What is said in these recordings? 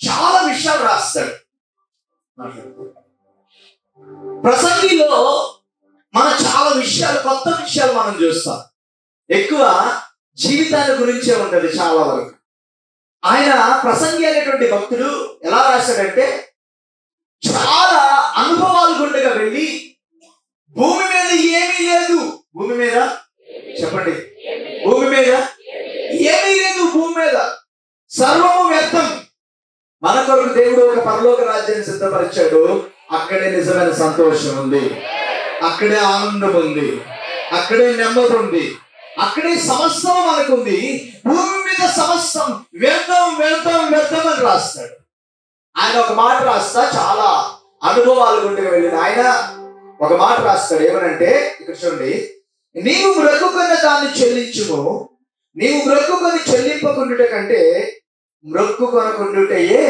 చాలా విషయాలు రాస్తాడు. ప్రసంగిలో మనం చాలా విషయాలు, కొత్త విషయాలు మనం చూస్తాం. ఎక్కువ జీవితాన్ని గురించే ఉంటది చాలా వరకు. ఆయన ప్రసంగి అనేటువంటి భక్తుడు ఎలా రాశాడంటే, చాలా అనుభవాలు గుండెగా వెళ్ళి భూమి మీద ఏమీ లేదు, భూమి మీద చెప్పండి, భూమి మీద ఏమీ లేదు, భూమి మీద సర్వము వ్యర్థం, మన కొరకు దేవుడు ఒక పరలోక రాజ్యాన్ని సిద్ధపరిచాడు, అక్కడే నిజమైన సంతోషం ఉంది, అక్కడే ఆనందం ఉంది, అక్కడే నెమ్మది ఉంది, అక్కడే సమస్తం మనకుంది. భూమి మీద సమస్తం వ్యర్థం వ్యర్థం వ్యర్థం అని రాస్తాడు. ఆయన ఒక మాట రాస్తా, చాలా అనుభవాలు గుండెగా వెళ్ళిన ఆయన ఒక మాట రాస్తాడు. ఏమనంటే, ఇక్కడ చూడండి, నీవు మ్రొక్కుకున్న దాన్ని చెల్లించుము, నీవు మ్రొక్కుకొని చెల్లింపకుండుట కంటే మ్రొక్కుకొనకుండుటయే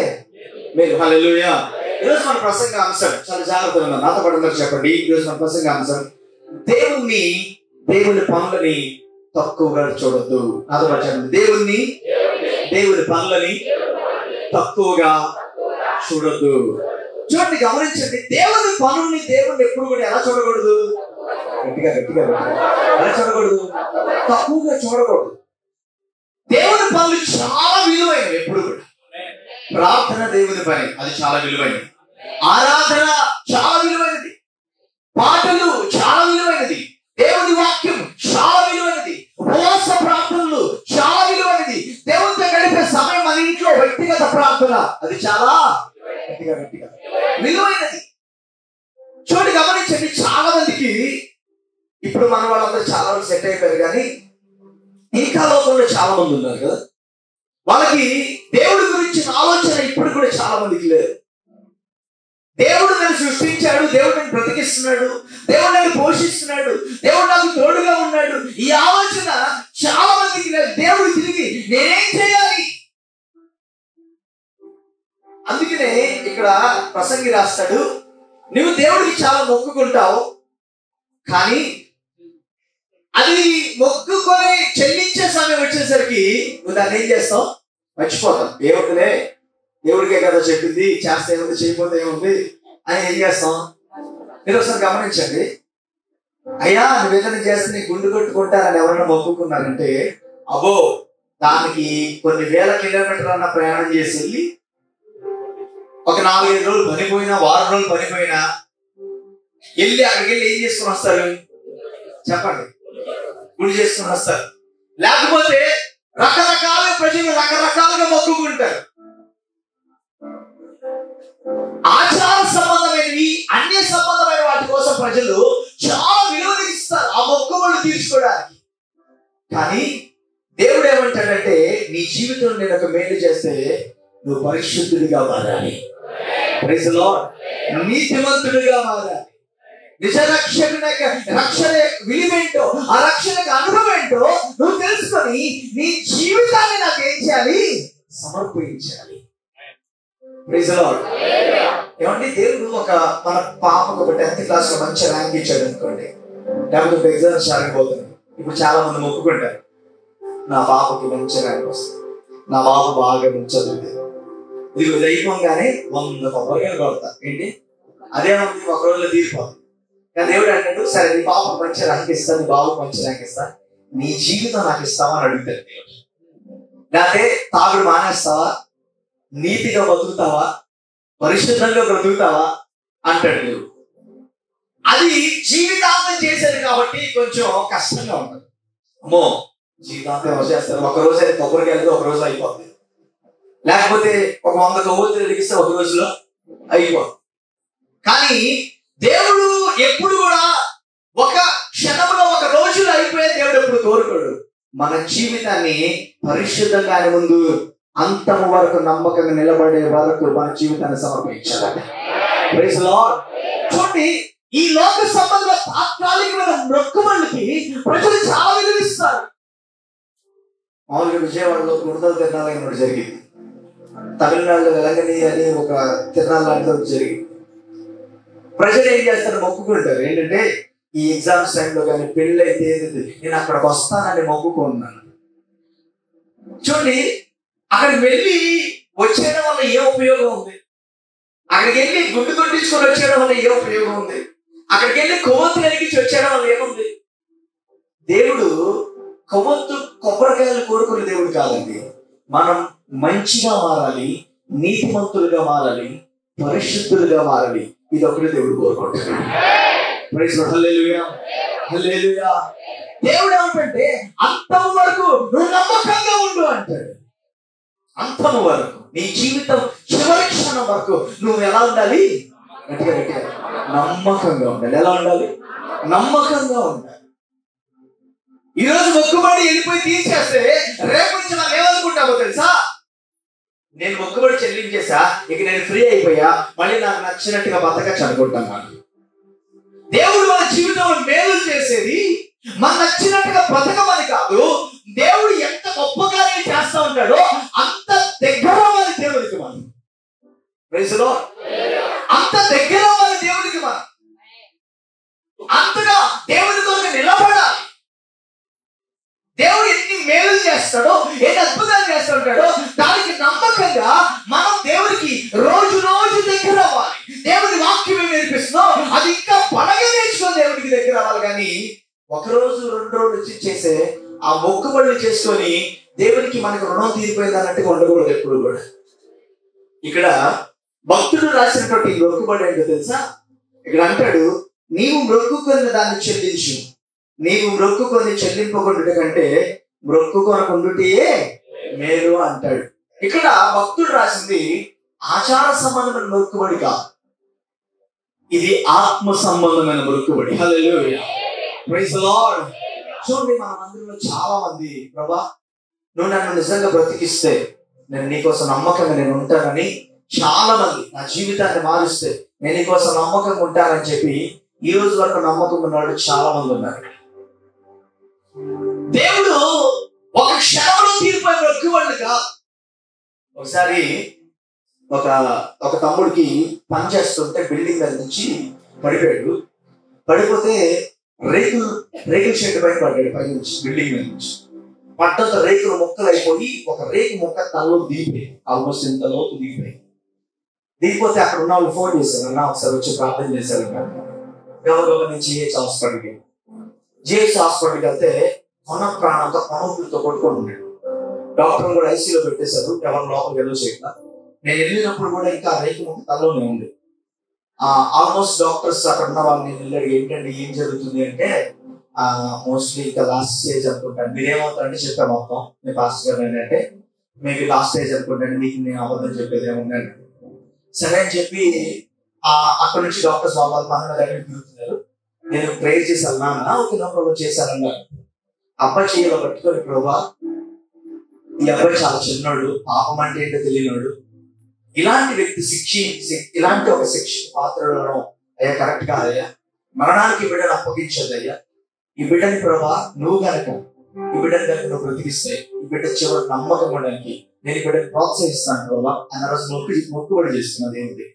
మేలు. హల్లెలూయా. ఈరోజు మన ప్రసంగ అంశం చాలా జాగ్రత్తగా ఉన్నారు, నాతో పాటు చెప్పండి. ఈరోజు మన ప్రసంగ అంశం, దేవుని పనులని తక్కువగా చూడొద్దు. నాతో పాటు చెప్పండి, దేవుని పనులని తక్కువగా చూడొద్దు. చూడండి, గమనించండి, దేవుని పనుల్ని దేవుణ్ణి ఎప్పుడు కూడా ఎలా చూడకూడదు, గట్టిగా ఎలా చూడకూడదు, తక్కువగా చూడకూడదు. దేవుని పనులు చాలా విలువైనవి. ఎప్పుడు కూడా ప్రార్థన దేవుని పని, అది చాలా విలువైనది. ఆరాధన చాలా విలువైనది. పాటలు చాలా విలువైనది. దేవుని వాక్యం చాలా విలువైనది. ఉపవాస ప్రార్థనలు చాలా విలువైనది. దేవునితో గడిపే సమయం, మన ఇంట్లో వ్యక్తిగత ప్రార్థన, అది చాలా గట్టిగా విలువైనది. చూడండి, గమనించండి, చాలా మందికి ఇప్పుడు మన వాళ్ళందరూ చాలా మంది సెట్ అయిపోయారు, కానీ ఇంకా లోకంలో చాలా మంది ఉన్నారు కదా, వాళ్ళకి దేవుడి గురించిన ఆలోచన ఇప్పుడు కూడా చాలా మందికి లేదు. దేవుడు నన్ను సృష్టించాడు, దేవుడు నన్ను బ్రతికిస్తున్నాడు, దేవుడు నన్ను పోషిస్తున్నాడు, దేవుడు నాకు తోడుగా ఉన్నాడు, ఈ ఆలోచన చాలా మందికి లేదు. దేవుడు తిరిగి నేనేం చేయాలి? అందుకనే ఇక్కడ ప్రసంగి రాస్తాడు, నువ్వు దేవుడికి చాలా మొక్కుకుంటావు, కానీ అది మొక్కుకొని చెల్లించే సమయం వచ్చేసరికి నువ్వు దాన్ని ఏం చేస్తావు? మర్చిపోతావు. ఏముందిలే, దేవుడికే కదా చెప్పింది, చేస్తే ఏముంది, చేయకపోతే ఏముంది అని ఏం చేస్తాం? మీరు ఒకసారి గమనించండి. అయ్యా, నువ్వు ఏదైనా చేస్తే నీ గుండు కొట్టుకుంటారని ఎవరైనా మొక్కుకున్నారంటే, అబ్బో, దానికి కొన్ని వేల కిలోమీటర్లన్న ప్రయాణం చేసి వెళ్ళి ఒక 4-5 రోజులు పనిపోయినా, వారం రోజులు పనిపోయినా వెళ్ళి అక్కడికి వెళ్ళి ఏం చేసుకుని వస్తారు? చెప్పండి, గుడి చేసుకుని వస్తారు. లేకపోతే రకరకాల ప్రజలు రకరకాలుగా మొక్కుకుంటారు. ఆచార సంబంధమైనవి, అన్య సంబంధమైన వాటి కోసం ప్రజలు చాలా విలువలు ఇస్తారు ఆ మొక్కుబడులు తీర్చుకోవడానికి. కానీ దేవుడు ఏమంటాడంటే, నీ జీవితంలో నేను ఒక మేలు చేస్తే నువ్వు పరిశుద్ధుడిగా మారాలి, ప్రైజ్ ది లార్డ్, నీతిమంతుడిగా మారాలి. నిజ రక్షణ విలువేంటో, ఆ రక్షణకు అనుభవం ఏంటో నువ్వు తెలుసుకొని నీ జీవితాన్ని నాకు ఏం చేయాలి? సమర్పించాలి. Praise the Lord. ఏమంటే, దేవుడు మన పాపకు ఒక 10th క్లాస్ లో మంచి ర్యాంక్ ఇచ్చాడు అనుకోండి, లేకపోతే ఒక ఎగ్జామ్స్ జరగబోతుంది. ఇప్పుడు చాలా మంది మొక్కుకుంటారు, నా పాపకి మంచి ర్యాంక్ వస్తుంది, నా బాబు బాగా చదువుతుంది. ఇది అయిపోగానే 100 కొబ్బరికాయలు కొడతా. ఏంటి అదే ఒక రోజులో తీరిపోతుంది. కానీ దేవుడు అంటాడు, సరే నీ పాపకు మంచి ర్యాంక్ ఇస్తా, నీ బాబుకు మంచి ర్యాంక్ ఇస్తా, నీ జీవితం నాకు ఇస్తావా అని అడుగుతాడు దేవుడు. లేకపోతే తాగుడు మానేస్తావా, నీతిగా బతుకుతావా, పరిశుద్ధంగా బ్రతుకుతావా అంటాడు దేవుడు. అది జీవితాంతం చేసేది కాబట్టి కొంచెం కష్టంగా ఉంటుంది. అమ్మో, జీవితాంతం ఎవరు చేస్తారు? ఒక రోజు అయితే కొబ్బరికాయలు ఒక రోజు అయిపోతుంది, లేకపోతే ఒక 100 కొవ్వొత్తులు వెలిగిస్తే ఒక రోజులో అయిపోతుంది. కానీ దేవుడు ఎప్పుడు కూడా ఒక క్షణంలో, ఒక రోజులో అయిపోయే దేవుడు ఎప్పుడు కోరుకోడు. మన జీవితాన్ని పరిశుద్ధంగా ఆయన ముందు అంతము వరకు నమ్మకంగా నిలబడే వరకు మన జీవితాన్ని సమర్పించాలి. Praise the Lord. చూడండి, ఈ లోక సంబంధ తాత్కాలికమైన మొక్కుబడులకి ప్రజలు చాలా విలువిస్తారు. మామూలుగా విజయవాడలో గుణదల తిరణాలు ఒకటి జరిగింది, తమిళనాడులో వెలంగని అని ఒక తిరణాలు లాంటిది ఒకటి జరిగింది. ప్రజలు ఏం చేస్తారు? మొక్కుకుంటారు. ఏంటంటే, ఈ ఎగ్జామ్స్ టైంలో కానీ పెళ్ళి అయితే నేను అక్కడికి వస్తానని మొక్కుకున్నాను. చూడండి, అక్కడికి వెళ్ళి వచ్చేయడం వల్ల ఏ ఉపయోగం ఉంది? అక్కడికి వెళ్ళి గుడ్డు కొట్టించుకొని వచ్చేయడం వల్ల ఏ ఉపయోగం ఉంది? అక్కడికి వెళ్ళి కొవ్వొత్తు కలిగించి వచ్చేయడం వల్ల ఏముంది? దేవుడు కొవ్వొత్తు కొబ్బరికాయలు కోరుకునే దేవుడు కాదండి. మనం మంచిగా మారాలి, నీతిమంతులుగా మారాలి, పరిశుద్ధులుగా మారాలి. ఇది ఒకటి దేవుడు కోరుకుంటాడు. ప్రైజ్ లార్డ్, హల్లెలూయా, హల్లెలూయా. దేవుడు ఏమంటే అంతం వరకు నువ్వు నమ్మకంగా ఉండు అంటాడు. అంతం వరకు, నీ జీవితం చివరి క్షణం వరకు నువ్వు ఎలా ఉండాలి? గట్టిగా గట్టిగా నమ్మకంగా ఉండాలి. ఎలా ఉండాలి? నమ్మకంగా ఉండాలి. ఈరోజు మొక్కుబడి వెళ్ళిపోయి తీర్చేస్తే రేపు నుంచి మనం ఏమనుకుంటామో తెలుసా? నేను మొక్కుబడి చెల్లించేసా, ఇక నేను ఫ్రీ అయిపోయా, మళ్ళీ నాకు నచ్చినట్టుగా బతకచ్చు అనుకుంటాను. దేవుడు మన జీవితంలో మేలు చేసేది మన నచ్చినట్టుగా బతకమని కాదు. దేవుడు ఎంత గొప్ప కార్యం చేస్తా ఉంటాడో అంత దగ్గర మన దేవుడికి మనం. Praise Lord. అంత దగ్గర మన దేవుడికి మనం అంతగా దేవుడి కొరకు నిలబడాలి. దేవుడు ఎన్ని మేలు చేస్తాడో, ఎన్ని అద్భుతాలు చేస్తూ ఉంటాడో దానికి నమ్మకంగా మనం దేవుడికి రోజు రోజు దగ్గర అవ్వాలి. దేవుడి వాక్యం ఏమి నేర్పిస్తుందో అది ఇంకా బలంగా నేర్చుకొని దేవుడికి దగ్గర అవ్వాలి. కానీ ఒకరోజు 2 రోజులు చేసే ఆ మొక్కుబడులు చేసుకొని దేవుడికి మనకు రుణం తీరిపోయింది అన్నట్టుగా ఉండకూడదు ఎప్పుడు కూడా. ఇక్కడ భక్తుడు రాసినటువంటి మొక్కుబడి ఏంటో తెలుసా? ఇక్కడ అంటాడు, నీవు మొక్కుకున్న దాన్ని చెల్లించు. నీవు మొక్కుకొని చెల్లింపకుండా కంటే మొక్కుకొనకుండుటే మేలు అంటాడు. ఇక్కడ భక్తుడు రాసింది ఆచార సంబంధమైన మొక్కుబడి కాదు, ఇది ఆత్మ సంబంధమైన మొక్కుబడి. హల్లెలూయా, ప్రైజ్ లార్డ్. చూడండి, మన మందిరంలో చాలా మంది, ప్రభా నువ్వు నన్ను నిజంగా బ్రతికిస్తే నేను నీకోసం నమ్మకంగా నేను ఉంటానని, చాలా మంది నా జీవితాన్ని మారుస్తే నేను నీకోసం నమ్మకంగా ఉంటానని చెప్పి ఈ రోజు వరకు నమ్మకం ఉన్నాడు చాలా మంది ఉన్నారు. దేవుడు ఒక క్షణంలో తీరిపోయి మొక్కుబడులు కాదు. ఒకసారి ఒక తమ్ముడికి పని చేస్తుంటే బిల్డింగ్ మీద నుంచి పడిపోయాడు. పడిపోతే రేకుల షెడ్ పైన పడ్డాడు. పై నుంచి బిల్డింగ్ మీద నుంచి పడ్డంతో రేకులు ముక్కలు అయిపోయి ఒక రేకు ముక్క తలలో దిగిపోయి, ఆల్మోస్ట్ ఇంత లోపు దిగిపోయి. దిగిపోతే అక్కడ ఉన్న వాళ్ళు ఫోన్ చేశారు, అన్న ఒకసారి వచ్చి ప్రార్థన చేశారు. గౌరవ నుంచి జిహెచ్ హాస్పిటల్కి వెళ్తే కొన ప్రాణంతో కొనూపితో కొట్టుకొని ఉన్నాడు. డాక్టర్ కూడా ఐసీలో పెట్టేశారు, ఎవరు లోపలికి వెళ్ళి చేయట్లా. నేను వెళ్ళినప్పుడు కూడా ఇంకా రేకు ముక్క తలలోనే ఉంది. ఆల్మోస్ట్ డాక్టర్స్ అక్కడ ఉన్న వాళ్ళు నేను వెళ్ళాడు, ఏంటంటే ఏం జరుగుతుంది అంటే మోస్ట్లీ ఇంకా లాస్ట్ స్టేజ్ అనుకుంటాను. మీరేమవుతారంటే చెప్పాను మొత్తం నేను పాస్టర్ గారు ఏంటంటే మేబీ లాస్ట్ స్టేజ్ అనుకుంటాను, మీకు నేను అబద్ధం చెప్పేది ఏముందండి. సరే అని చెప్పి అక్కడ నుంచి డాక్టర్స్ వాళ్ళ మహిళ దగ్గరికి తిరుగుతున్నారు. నేను ప్రేయర్ చేసి అన్నా ఒక నమ్మకంలో చేశానన్నారు. అబ్బాయి చేయలో పట్టుకొని, ప్రభా ఈ అబ్బాయి చాలా చిన్నోడు, పాపం అంటే ఏంటో తెలియనోడు, ఇలాంటి వ్యక్తి ఇలాంటి ఒక శిక్ష పాత్రలను అయ్యా కరెక్ట్ కాదయ్యా, మరణానికి బిడ్డను అప్పగించదయ్యా. ఈ బిడ్డని ప్రభా నువ్వు కనుక ఈ బిడ్డని కనుక నువ్వు బ్రతికిస్తే ఈ బిడ్డ చివరి నమ్మకం ఉండడానికి నేను ఈ బిడ్డని ప్రోత్సహిస్తాను ప్రభా అన్న రోజు మొక్కుబడి చేస్తున్నా దేవుడి.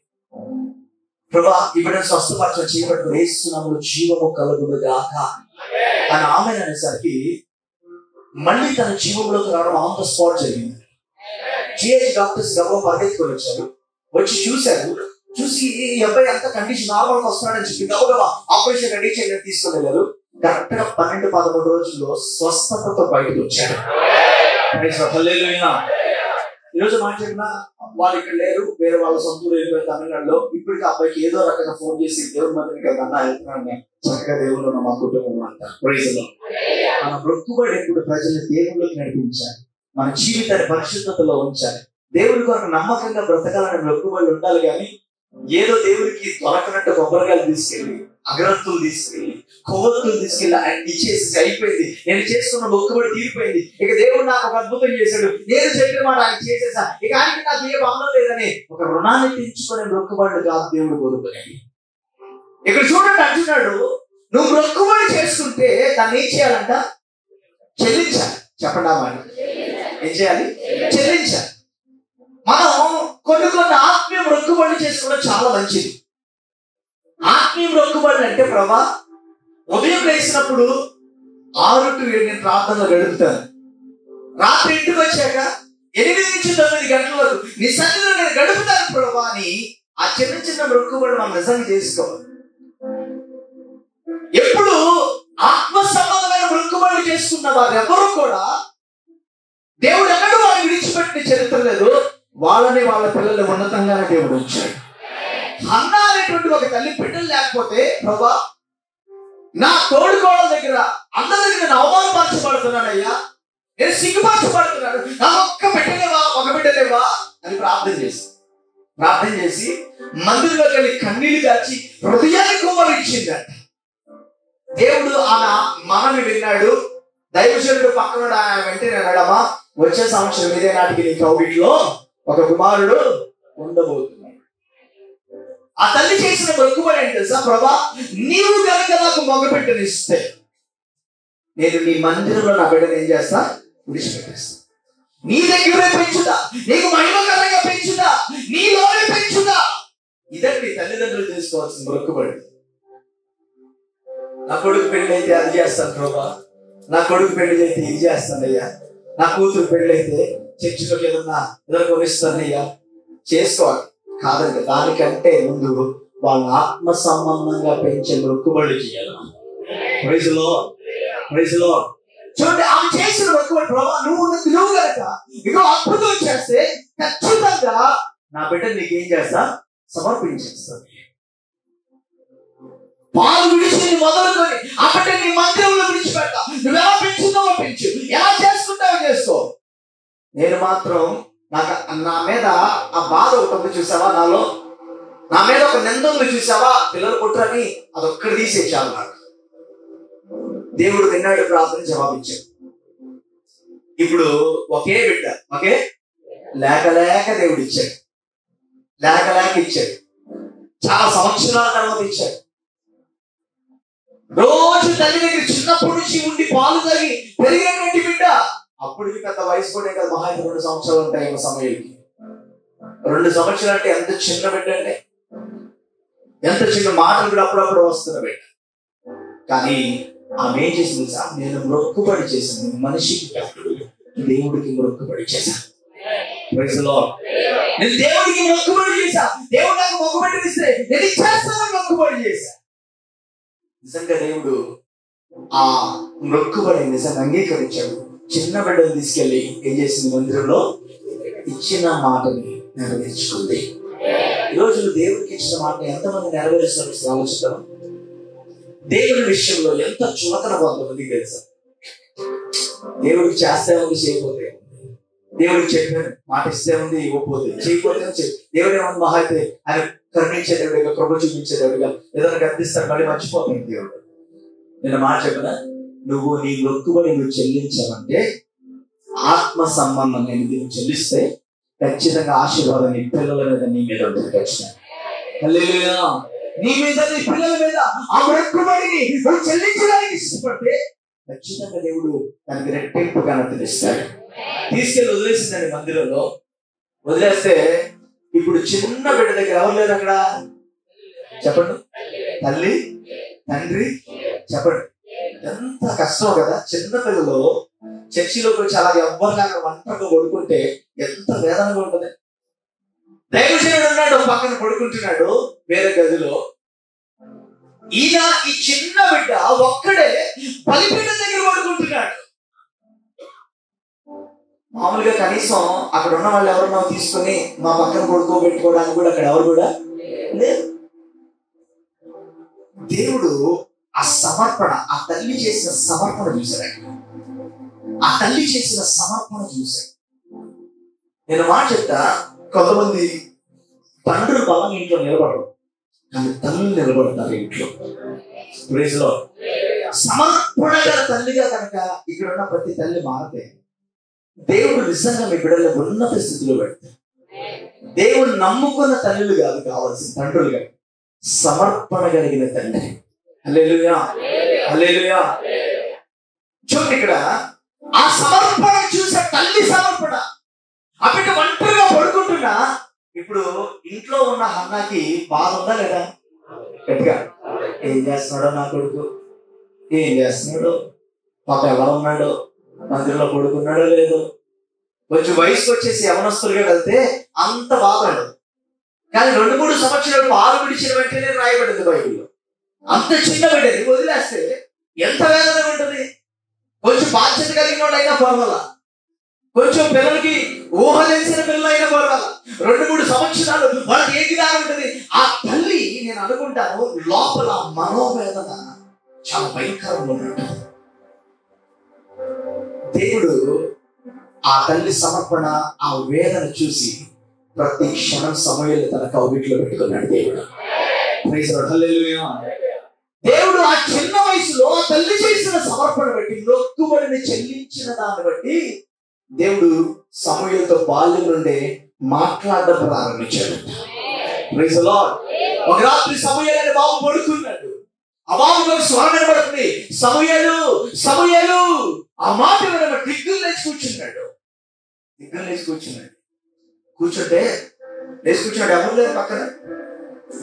ప్రభా ఈ బిడ్డను స్వస్థపరచని చేయబడి వేస్తున్నాము, జీవము కలుగునుగాక అని ఆమె అనేసరికి మళ్ళీ తన జీవంలోకి రావడం ఆన్ ద స్పాట్ జరిగింది. జిహెచ్ డాక్టర్స్ గర్వ పరిగెత్తుకొని వచ్చారు, వచ్చి చూశారు. చూసి ఈ అబ్బాయి అంత కండిషన్ నార్మల్గా వస్తున్నాడని చెప్పి గబగబా ఆపరేషన్ రెడీ చేయడానికి తీసుకొని వెళ్ళారు. కరెక్ట్ గా 12-13 రోజుల్లో స్వస్థతతో బయటకు వచ్చాడు. ఈరోజు మాట్లాడినా వాళ్ళు ఇక్కడ లేరు, వేరే వాళ్ళ సొంతూరు వెళ్ళిపోయి తమిళనాడులో. ఇప్పటికీ అబ్బాయికి ఏదో రకంగా ఫోన్ చేసి దేవుడి మందిరికి అన్నా వెళ్తున్నాను, చక్కగా దేవుళ్ళు మా కుటుంబం అంటారు. మన మొక్కుబడి ఎప్పుడు ప్రజల్ని దేవుళ్ళకి నడిపించాలి, మన జీవితాన్ని పరిశుద్ధతలో ఉంచాలి, దేవుడి కొరకు నమ్మకంగా బ్రతకాలని మొక్కుబడి ఉండాలి. కానీ ఏదో దేవుడికి దొరకనట్టు కొబ్బరికాయలు తీసుకెళ్ళి, అగ్రత్తులు తీసుకెళ్ళి, కొవ్వొత్తులు తీసుకెళ్ళి ఆయన ఇచ్చేసి అయిపోయింది, నేను చేసుకున్న మొక్కుబడి తీరిపోయింది, ఇక దేవుడు నాకు ఒక అద్భుతం చేశాడు, నేను చెప్పిన మాట ఆయన చేసేసా, ఇక ఆయనకి నాకు ఏ బాధ లేదని ఒక రుణాన్ని తీర్చుకునే మొక్కుబడులు కాదు దేవుడు కోరుకునేది. ఇక్కడ చూడండి అంటున్నాడు, నువ్వు మొక్కుబడి చేసుకుంటే దాన్ని ఏం చేయాలంట? చెల్లించాలి. చెప్పండి మాట, ఏం చేయాలి? చెల్లించాలి. మనం కొన్ని ఆత్మీయ మొక్కుబడులు చేసుకోవడం చాలా మంచిది. ఆత్మీయ మొక్కుబడులు అంటే ప్రభా ఉదయం లేచినప్పుడు 6 to 7 నేను ప్రార్థనలో గడుపుతాను, రాత్రి ఇంటికి వచ్చాక 8 నుంచి 9 గంటల వరకు నీ సన్నిధిలో నేను గడుపుతాను ప్రభువా అని ఆ చిన్న చిన్న మొక్కుబడులు మనం నిజంగా చేసుకోవాలి. ఎప్పుడు ఆత్మ సంబంధమైన మొక్కుబడులు చేసుకున్న వారు ఎవరు కూడా దేవుడు ఎన్నడూ వారిని విడిచిపెట్టిన చరిత్ర లేదు. వాళ్ళని వాళ్ళ పిల్లల్ని ఉన్నతంగానే దేవుడు ఉంచాడు. హన్నా అనేటువంటి ఒక తల్లి బిడ్డలు లేకపోతే ప్రభువా నా తోడుకోవడం దగ్గర అందరి దగ్గర నేను అవమానపరచబడుతున్నానయ్యా, నేను సిగ్గుపరచబడుతున్నాను, నా ఒక్క బిడ్డలేవా అని ప్రార్థన చేసి మందిరంలోకి వెళ్ళి కన్నీళ్లు కాచి హృదయాన్ని కుమ్మరించిందంట. దేవుడు ఆమె మనని విన్నాడు. దైవజనుడు పక్కన ఆయన వెంటనే అన్నాడమ్మా, వచ్చే సంవత్సరం ఇదే నాటికి నీ కౌగిట్లో ఒక కుమారుడు ఉండబోతున్నాడు. ఆ తల్లి చేసిన మొక్కుబడి ఏంటి తెలుసా? ప్రభా నీవు కనుక నాకు మగబిడ్డనిస్తే నేను నీ మందిరంలో నా బిడ్డను ఏం చేస్తా? విడిచిపెట్టేస్తా. నీ దగ్గరే పెంచుదా, నీకు మహిమకరంగా పెంచుదా, నీలోనే పెంచుదా. ఇదండి తల్లిదండ్రులు చేసుకోవాల్సిన మొక్కుబడి. నా కొడుకు పెళ్లి అయితే అది చేస్తాను ప్రభా, నా కొడుకు పెళ్లి అయితే ఇది చేస్తానయ్యా, నా కూతురు పెళ్లి అయితే చర్చిలోకి ఏదన్నా కొనిస్తానయ్యా. చేసుకోవాలి కాదండి. దానికంటే ముందు వాళ్ళ ఆత్మ సంబంధంగా పెంచే మొక్కుబడులు చేయాలి. Praise Lord. చూడండి, ఆమె చేసిన మొక్కుబడి ప్రభా నువ్వు కనుక ఇదో అద్భుతం చేస్తే ఖచ్చితంగా నా బిడ్డ నీకేం చేస్తా? సమర్పించేస్తాను. పాలు విడిచి మొదలుకొని ఆ బిడ్డ నీ మందిరంలో విడిచిపెడతా. నువ్వు ఎలా పెంచుతావో పెంచు, ఎలా చేసుకుంటావో చేసుకో. నేను మాత్రం నా మీద ఆ బాధ ఒకటి చూసావా, నా మీద ఒక నిందలు చూసావా, పిల్లలు పుట్టరని అదొక్కటి తీసేసాను. నాకు దేవుడు విన్నాడు, ప్రార్థన జవాబిచ్చాడు. ఇప్పుడు ఒకే బిడ్డ లేక దేవుడు ఇచ్చాడు, లేక ఇచ్చాడు. చాలా సంవత్సరాల తర్వాత ఇచ్చాడు. రోజు తల్లి దగ్గర చిన్నప్పటి నుంచి ఉండి పాలు తాగి పెరిగినటువంటి బిడ్డ. అప్పటికి పెద్ద వయసు కూడా కదా, మహా 2 సంవత్సరాలు ఉంటాయి సమయానికి. 2 సంవత్సరాలు అంటే ఎంత చిన్న బిడ్డ అంటే, ఎంత చిన్న మాటలు కూడా అప్పుడప్పుడు వస్తున్న బిడ్డ. కానీ ఆమె ఏం చేసింది సార్? నేను మొక్కుబడి చేశాను. మనిషికి కాదు, దేవుడికి మొక్కుబడి చేశాను. Praise Lord. నేను దేవుడికి మొక్కుబడి చేశా. దేవుడు నాకు మొక్కుబడి ఇస్తే నేను ఇచ్చేస్తానని మొక్కుబడి చేశా. నిజంగా దేవుడు ఆ మొక్కుబడి నిజంగా అంగీకరించాడు. చిన్న బిడ్డను తీసుకెళ్లి ఏం చేసింది? మందిరంలో ఇచ్చిన మాటని నెరవేర్చుకుంది. ఈరోజు దేవుడికి ఇచ్చిన మాటని ఎంతమంది నెరవేరుస్తారు ఆలోచిస్తాం. దేవుడి విషయంలో ఎంత చులకన కొంతమంది తెలుసా? దేవుడికి చేస్తే ఉంది, చేయకపోతే దేవుడికి చెప్పిన మాట ఇస్తే ఉంది, ఇవ్వకపోతే చేయకపోతే దేవుడు ఏమన్నా మహా అయితే ఆయన కరుణించే దేవుడిగా, కృప చూపించే దేవుడిగా ఏదైనా గర్దిస్తాడు, మళ్ళీ మర్చిపోతాడు దేవుడు. నేను మాట చెప్పిన, నువ్వు నీ మొక్కుబడి నువ్వు చెల్లించావంటే ఆత్మ సంబంధం నేను దీన్ని చెల్లిస్తే ఖచ్చితంగా ఆశీర్వాదం నీ పిల్లల మీద, నీ మీద ఉంటుంది. ఖచ్చితంగా నీ మీద, నీ పిల్లల మీద ఆ మొక్కుబడిని నువ్వు చెల్లించడానికి ఇష్టపడితే ఖచ్చితంగా దేవుడు దానికి రెట్టింపు కనతిస్తాడు. తీసుకెళ్ళి వదిలేసిందండి మందిరంలో. వదిలేస్తే ఇప్పుడు చిన్న బిడ్డ దగ్గర ఎవరు లేదు అక్కడ? చెప్పండి, తల్లి తండ్రి. చెప్పండి, ఎంత కష్టం కదా. చిన్న పిల్లలు చర్చిలోకి వచ్చి అలా ఎవ్వరిలాగా వంటగా పడుకుంటే ఎంత వేదనగా ఉంటుంది. దైవజనుడు ఉన్నాడు, పక్కన పడుకుంటున్నాడు వేరే గదిలో. ఈయన ఈ చిన్న బిడ్డ ఒక్కడే బలిపీఠం దగ్గర పడుకుంటున్నాడు. మామూలుగా కనీసం అక్కడ ఉన్న వాళ్ళు ఎవరన్నా తీసుకొని మా పక్కన పడుకోబెట్టుకోవడానికి కూడా అక్కడ ఎవరు కూడా లేదు. దేవుడు ఆ సమర్పణ, ఆ తల్లి చేసిన సమర్పణ చూశాడు. ఆ తల్లి చేసిన సమర్పణ చూశాడు. నేను మాట చెప్తా, కొంతమంది తండ్రులు బలం ఇంట్లో నిలబడరు, కానీ తల్లి నిలబడతారు ఇంట్లో. Praise Lord. సమర్పణ గల తల్లిగా కనుక ఇక్కడ ఉన్న ప్రతి తల్లి మారితే దేవుడు నిజంగా మీ బిడ్డలు ఉన్నత స్థితిలో పెడతారు. దేవుడు నమ్ముకున్న తల్లులు కాదు కావాల్సిన, తండ్రులుగా సమర్పణ కలిగిన తండ్రి. హల్లెలూయా, హల్లెలూయా. చూడండి, ఇక్కడ ఆ సమర్పణ చూసే తల్లి సమర్పణ. ఆ బిడ్డ ఒంటరిగా పడుకుంటున్నా ఇప్పుడు ఇంట్లో ఉన్న హన్నాకి బాధ ఉందా లేదా? గట్టిగా ఏం చేస్తున్నాడో నా కొడుకు, ఏం చేస్తున్నాడో, పాప ఎలా ఉన్నాడో, మందిరంలో పడుకున్నాడో లేదో, కొంచెం వయసుకు వచ్చేసి యవనస్తులుగా వెళ్తే అంత బాధ ఉండదు. కానీ 2-3 సంవత్సరాలు పాలు విడిచిన వెంటనే రాయబడింది బైబిల్లో. అంత చిన్న బిడ్డని వదిలేస్తే ఎంత వేదన ఉంటుంది. కొంచెం బాధ్యత కలిగిన వాళ్ళు అయినా పర్వాలా, కొంచెం పిల్లలకి ఊహ తెలిసిన పిల్లలైనా పర్వాలా, 2-3 సంవత్సరాలు వాళ్ళకి ఏ గిరా ఉంటుంది. ఆ తల్లి, నేను అనుకుంటాను, లోపల మనోవేదన చాలా భయంకరంగా ఉన్నట్టు. దేవుడు ఆ తల్లి సమర్పణ, ఆ వేదన చూసి ప్రతి క్షణం సమయాలు తన కౌగిట్లో పెట్టుకున్నాడు దేవుడు. ప్రైజ్ లార్డ్, హల్లెలూయా. దేవుడు ఆ చిన్న వయసులో ఆ తల్లి చేసిన సమర్పణ బట్టి, మొక్కుబడిని చెల్లించిన దాన్ని బట్టి దేవుడు సమూయేలుతో బాల్యం నుండే మాట్లాడడం ప్రారంభించాడు. Praise Lord. ఒక రాత్రి సమూయేలు అనే బాబు పడుకున్నాడు. ఆ బాబుకు ఒక స్వరం వినబడుతుంది, సమూయేలు సమూయేలు. ఆ మాట వినబడి దిగ్గులు లేచి కూర్చున్నాడు. కూర్చుంటే లేచి కూర్చున్నాడు. ఎవరు లేరు పక్కన.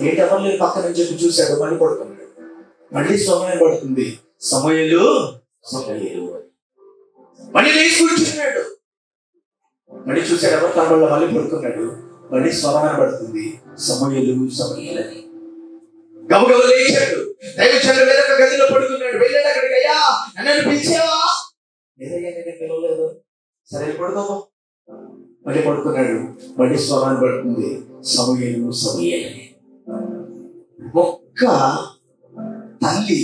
ఏంటి ఎవరు లేరు పక్కన అని చెప్పి చూశాడు. మళ్ళీ పడుకున్నాడు. మళ్ళీ స్వరం వినబడుతుంది, సమూయేలు సమూయేలు. మళ్ళీ లేచి కూర్చున్నాడు. మళ్ళీ చూశాడు, ఎవరు కనబడలో. మళ్ళీ పడుకున్నాడు. మళ్ళీ స్వరం వినబడుతుంది, సమూయేలు సమూయేలు అని. గబగబ లేచాడు. దైవజనుడు వేరొక గదిలో పడుకున్నాడు. వెళ్ళాడు అక్కడికి. అయ్యా, నన్ను పిలిచావా? లేదయ్యా, నేను పిలవలేదు. సరే పడుకోమో. మళ్ళీ పడుకున్నాడు. మళ్ళీ స్వరాన్ని పడుతుంది, సమూయేలు సమూయేలు అని. ఒక్క తల్లి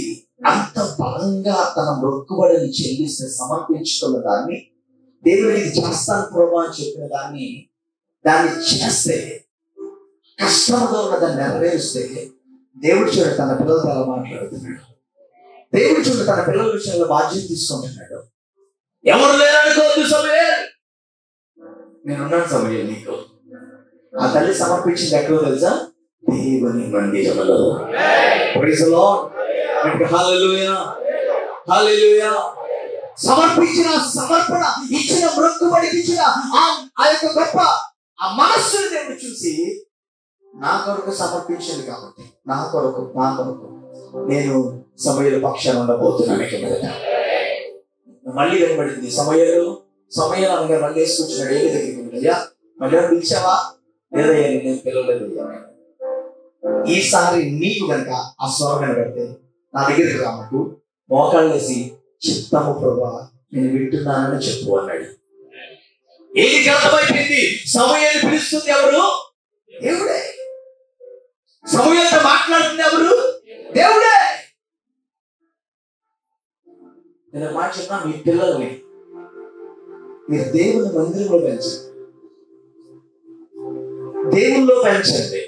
అంత బలంగా తన మొక్కుబడిని చెల్లిస్తే, సమర్పించుకున్న దాన్ని, దేవుడికి చేస్తాను ప్రభు అని చెప్పిన దాన్ని చేస్తే, కష్టంతో ఉన్న దాన్ని నెరవేరుస్తే, దేవుడు చూడ తన పిల్లలతో ఎలా మాట్లాడుతున్నాడు. దేవుడు చూడ తన పిల్లల విషయంలో బాధ్యత తీసుకుంటున్నాడు. ఎవరు లేరనుకోవద్దు సమూయేలు, నేనున్నాను సమూయేలు నీకు. ఆ తల్లి సమర్పించింది ఎక్కడో తెలుసా? దేవుని మందిరములో. Praise Lord. Hallelujah, hallelujah. సమర్పించిన సమర్పణ, ఇచ్చిన మొక్కుబడికి ఇచ్చిన ఆ యొక్క గొప్ప ఆ మనస్సును దేవుడు చూసి, నా కొరకు సమర్పించింది కాబట్టి నా కొరకు నేను సమూయేలు పక్షాన ఉండబోతున్నాను. మళ్ళీ వినబడింది, సమూయేలు అనగా మళ్ళీ వేసి కూర్చున్నాడు. ఏమి దగ్గరికి ఉంటాయా? మళ్ళీ పిలిచావా? లేదయ్యా, నేను పిలవలేదు. ఈసారి నీకు కనుక ఆ స్వరం వినబడితే నా దగ్గరికి రామకు, మోకాళ్ళు వేసి చిత్తము ప్రభా నేను వింటున్నానని చెప్పు అన్నాడు. ఏది అర్థమైపోయింది? సమూయేలు పిలుస్తుంది ఎవరు? దేవుడే. సమూయేలుతో మాట్లాడుతుంది ఎవరు? దేవుడే. నేను మాట చెప్పినా, మీ పిల్లల్ని మీరు దేవుని మందిరంలో పెంచండి, దేవుల్లో పెంచండి,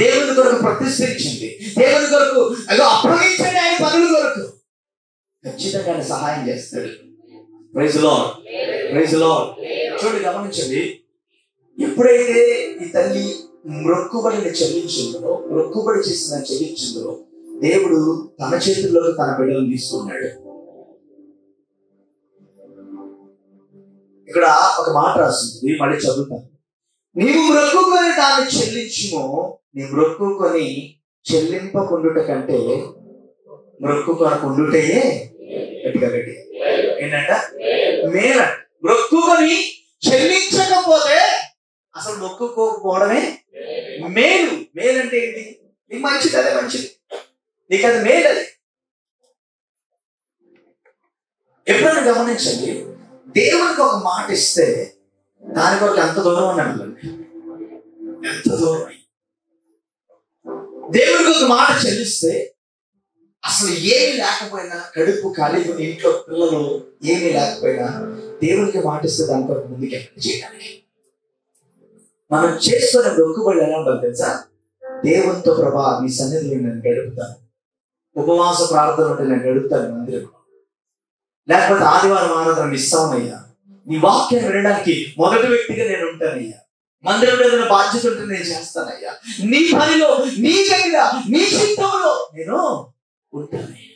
దేవుని కొరకు ప్రతిష్ఠించండి, దేవుని కొరకు అప్పగించండి. ఆయన పనుల కొరకు ఖచ్చితంగా ఆయన సహాయం చేస్తాడు. Praise Lord, praise Lord. చూడండి, గమనించండి. ఎప్పుడైతే ఈ తల్లి మొక్కుబడిని చెల్లించిందో, మొక్కుబడి చేసిన చెల్లించిందో, దేవుడు తన చేతుల్లోకి తన బిడ్డలను తీసుకున్నాడు. ఇక్కడ ఒక మాట రాస్తుంది, మళ్ళీ చదువుతాను. నీవు మొక్కుకొని దాన్ని చెల్లించుము, నీ మొక్కుకొని చెల్లింపకుండుట కంటే మొక్కుకొనకుండుటయే గట్టిగా ఏంటంట మేల. మొక్కుకొని చెల్లించకపోతే అసలు మొక్కుకోకపోవడమే మేలు. మేలంటే ఏంటి? నీకు మంచిది, అదే మంచిది, నీకు అది మేలు. అది ఎప్పుడైనా గమనించండి, దేవునికి ఒక మాట ఇస్తే దాని కొరకు ఎంత దూరం అన్నాడు, ఎంత దూరం. దేవుడికి ఒక మాట చెల్లిస్తే అసలు ఏమి లేకపోయినా, కడుపు ఖాళీ, ఇంట్లో పిల్లలు ఏమీ లేకపోయినా, దేవుడికి మాట ఇస్తే దాని కొరకు ముందుకు ఎక్కడ చేయడానికి మనం చేసుకునే మొక్కుబడి ఎలా ఉండాలి తెలుసా? దేవునితో ప్రభా మీ సన్నిధిలో నేను గడుపుతాను, ఉపవాస ప్రార్థన ఉంటే నేను గడుపుతాను మందిరం, లేకపోతే ఆదివారం ఆరాధన మిస్ అవునయ్యా, నీ వాక్యాన్ని వినడానికి మొదటి వ్యక్తిగా నేను ఉంటానయ్యా, మందిరంలో ఏదైనా బాధ్యత ఉంటే నేను చేస్తానయ్యా, నీ పనిలో, నీ దగ్గర, నీ చిత్తంలో నేను ఉంటానయ్యా.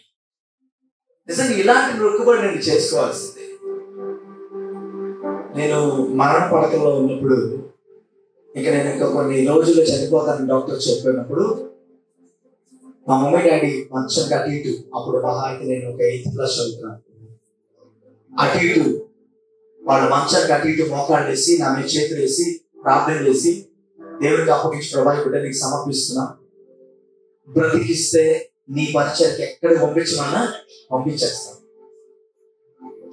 నిజంగా ఇలాంటి మొక్కుబడి నేను చేసుకోవాల్సిందే. నేను మరణ పడకలో ఉన్నప్పుడు, ఇక నేను ఇంకా కొన్ని రోజుల్లో చనిపోతానని డాక్టర్ చెప్పినప్పుడు, మా మమ్మీ డాడీ మంచం అటు ఇటు, అప్పుడు మహా అయితే నేను ఒక 8th క్లాస్ చదువుతున్నాను, అటు ఇటు వాళ్ళ మంచానికి అటు ఇటు మోకాళ్ళు వేసి నా మీద చేతులు వేసి ప్రార్థన చేసి దేవుడికి అప్పగించి ప్రభా ఈ బిడ్డ నీకు సమర్పిస్తున్నా, బ్రతికిస్తే నీ పరిచయకి ఎక్కడ పంపించమన్నా పంపించేస్తాను.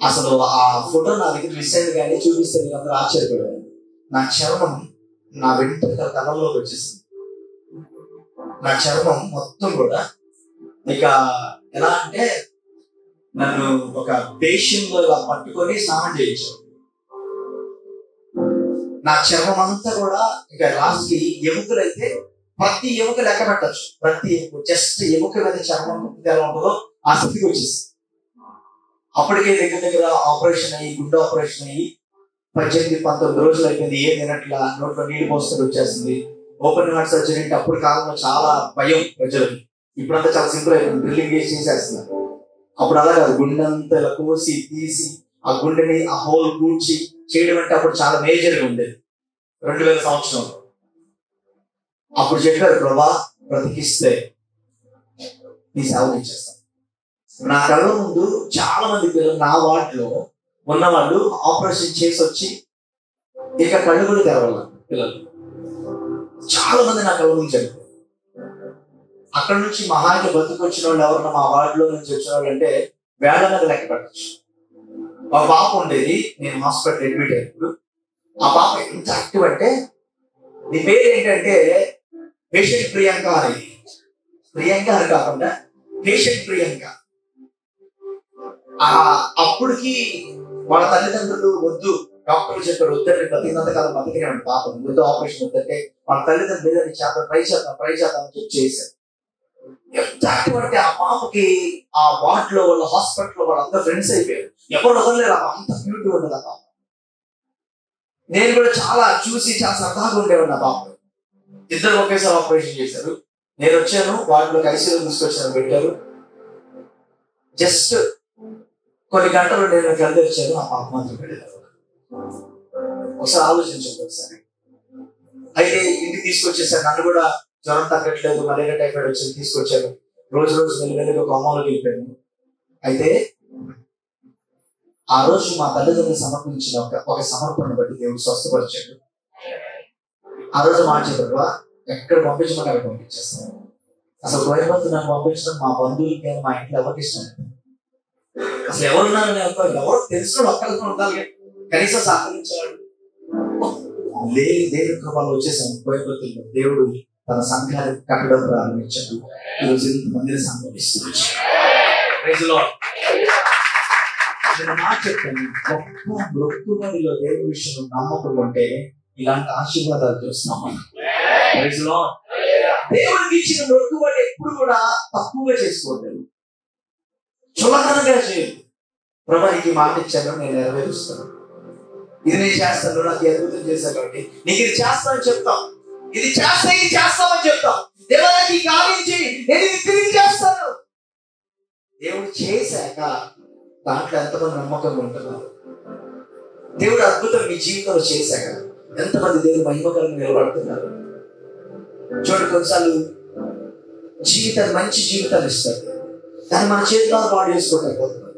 అసలు ఆ ఫోటో నా దగ్గర రీసెంట్ గానే చూపిస్తే మీరు అందరూ ఆశ్చర్యపడారు. నా చర్మం నా వెంట్రుకల కళ్ళలోకి వచ్చేసింది. నా చర్మం మొత్తం కూడా ఇక ఎలా అంటే నన్ను ఒక బేషన్లో ఇలా పట్టుకొని స్నానం చేయించారు. నా చర్మం అంతా కూడా ఇక లాస్ట్ కి ఎముకలు అయితే ప్రతి ఎముక లెక్క పెట్టచ్చు. ప్రతి ఎముక జస్ట్ ఎముక మీద చర్మం ఎలా ఉంటుందో ఆ స్థితికి వచ్చేసి అప్పటికే దగ్గర దగ్గర ఆపరేషన్ అయ్యి గుండె ఆపరేషన్ అయ్యి 18-19 రోజులు అయిపోయింది. ఏం తినట్లా, నోట్లో నీళ్ళు పోస్తే వచ్చేస్తుంది. ఓపెన్ హార్ట్ సర్జరీ అంటే అప్పుడు కాలంలో చాలా భయం ప్రజలకి. ఇప్పుడంతా చాలా సింపుల్ అయిపోయింది, డ్రిల్లింగ్ చేసి చేసేస్తున్నారు. అప్పుడు అలా కాదు, గుండె అంతా ఇలా కోసి తీసి ఆ గుండెని ఆ హోల్ కూర్చి చేయడం అంటే అప్పుడు చాలా మేజర్గా ఉండేది. 2000 సంవత్సరం అప్పుడు చెప్పారు, ప్రభా బ్రతికిస్తే నీ సేవలు ఇచ్చేస్తాను. నా కళ్ళ ముందు చాలా మంది పిల్లలు నా వార్డులో ఉన్నవాళ్ళు ఆపరేషన్ చేసి వచ్చి ఇక కళ్ళు కూడా తెరవాలి. పిల్లలు చాలా మంది నా కళ్ళ నుంచి చనిపోయారు. అక్కడ నుంచి మహాకి బతుకొచ్చిన వాళ్ళు ఎవరన్నా మా వార్డులో నుంచి వచ్చిన వాళ్ళు అంటే వేళ మీద లెక్క పెట్టచ్చు. ఆ పాప ఉండేది, నేను హాస్పిటల్ అడ్మిట్ అయినప్పుడు. ఆ పాప ఎంత యాక్టివ్ అంటే, నీ పేరు ఏంటంటే పేషెంట్ ప్రియాంక అనేది. ప్రియాంక అని కాకుండా పేషెంట్ ప్రియాంక. అప్పటికి వాళ్ళ తల్లిదండ్రులు వద్దు, డాక్టర్లు చెప్పారు వద్దంటే బతికినంత కాలం బతికినాడు పాప, వద్దు ఆపరేషన్ వద్దంటే వాళ్ళ తల్లిదండ్రులు లేదని ట్రై చేద్దాం అని చెప్పి చేశారు. ఎంత యాక్టివ్ అంటే ఆ పాపకి ఆ వార్డులో వాళ్ళ హాస్పిటల్లో వాళ్ళంతా ఫ్రెండ్స్ అయిపోయారు. ఎవరు వదలలేరు, అంత బ్యూటీ ఉండదు ఆ పాప. నేను కూడా చాలా చూసి చాలా సరదాగా ఉండేవాడిని. ఆ పాప ఇద్దరు ఒకేసారి ఆపరేషన్ చేశారు. నేను వచ్చాను, వాటిలోకి ఐసీయూలో తీసుకొచ్చాను, పెట్టారు. జస్ట్ కొన్ని గంటలు నేను కలిసి వచ్చాను, ఆ పాప మాత్రం పెట్టారు. ఒకసారి ఆలోచించండి ఒకసారి. అయితే ఇంటికి తీసుకొచ్చేసాను. నన్ను కూడా జ్వరం తగ్గట్లేదు, మలేరియా టైఫాయిడ్ వచ్చి తీసుకొచ్చారు. రోజు మెల్లిమెల్లిగా ఒక అమ్మలోకి వెళ్ళిపోయాను. అయితే ఆ రోజు మా తల్లిదండ్రులు సమర్పించిన ఒక సమర్పణ బట్టి దేవుడు స్వస్థపరిచాడు. ఆ రోజు మాట చెప్పారు, ఎక్కడ పంపించమని అక్కడ పంపించేస్తాను. అసలు కోయబత్తు నాకు పంపించడం మా బంధువులకి మా ఇంట్లో ఎవరికి ఇష్టం. అసలు ఎవరున్నారని ఎవరు తెలుసుకోవడం ఒక్కరితో ఉండాలి, కనీసం సహకరించేవాడు దేవుడి కృపలో వచ్చేసాను. కోయబత్తులో దేవుడు తన సంఘాన్ని కట్టడం ప్రారంభించాడు. ఈరోజు మందిర సంఘం ఇస్తున్నాడు. మాట చెప్పాను, గొప్ప మృత్యుమడిలో దేవుడి విషయంలో నమ్మకం ఉంటే ఇలాంటి ఆశీర్వాదాలు చూస్తున్నాం. దేవుడికి ఇచ్చిన మృత్యుబడి ఎప్పుడు కూడా తక్కువగా చేసుకోవద్దు, చులకనగా చేయదు. ప్రభానికి మాట ఇచ్చాను, నేను నెరవేరుస్తాను, ఇది నేను చేస్తాను, నాకు అద్భుతం చేశాను కాబట్టి నీకు ఇది చేస్తానని చెప్తాం, ఇది చేస్తామని చెప్తాం. దేవుడికి ఈ కార్యం చేయి, నేను ఇది తిరిగి చేస్తాను. దేవుడు చేశాక దాంట్లో ఎంతమంది నమ్మకంగా ఉంటున్నారు? దేవుడు అద్భుతం మీ జీవితంలో చేశాక ఎంతమంది దేవుడు మహిమకరంగా నిలబడుతున్నారు? చూడండి, కొన్నిసార్లు జీవితాన్ని మంచి జీవితాన్ని ఇస్తాడు, దాన్ని మన చేతిలో పాడు చేసుకోవట్లేకపోతున్నారు.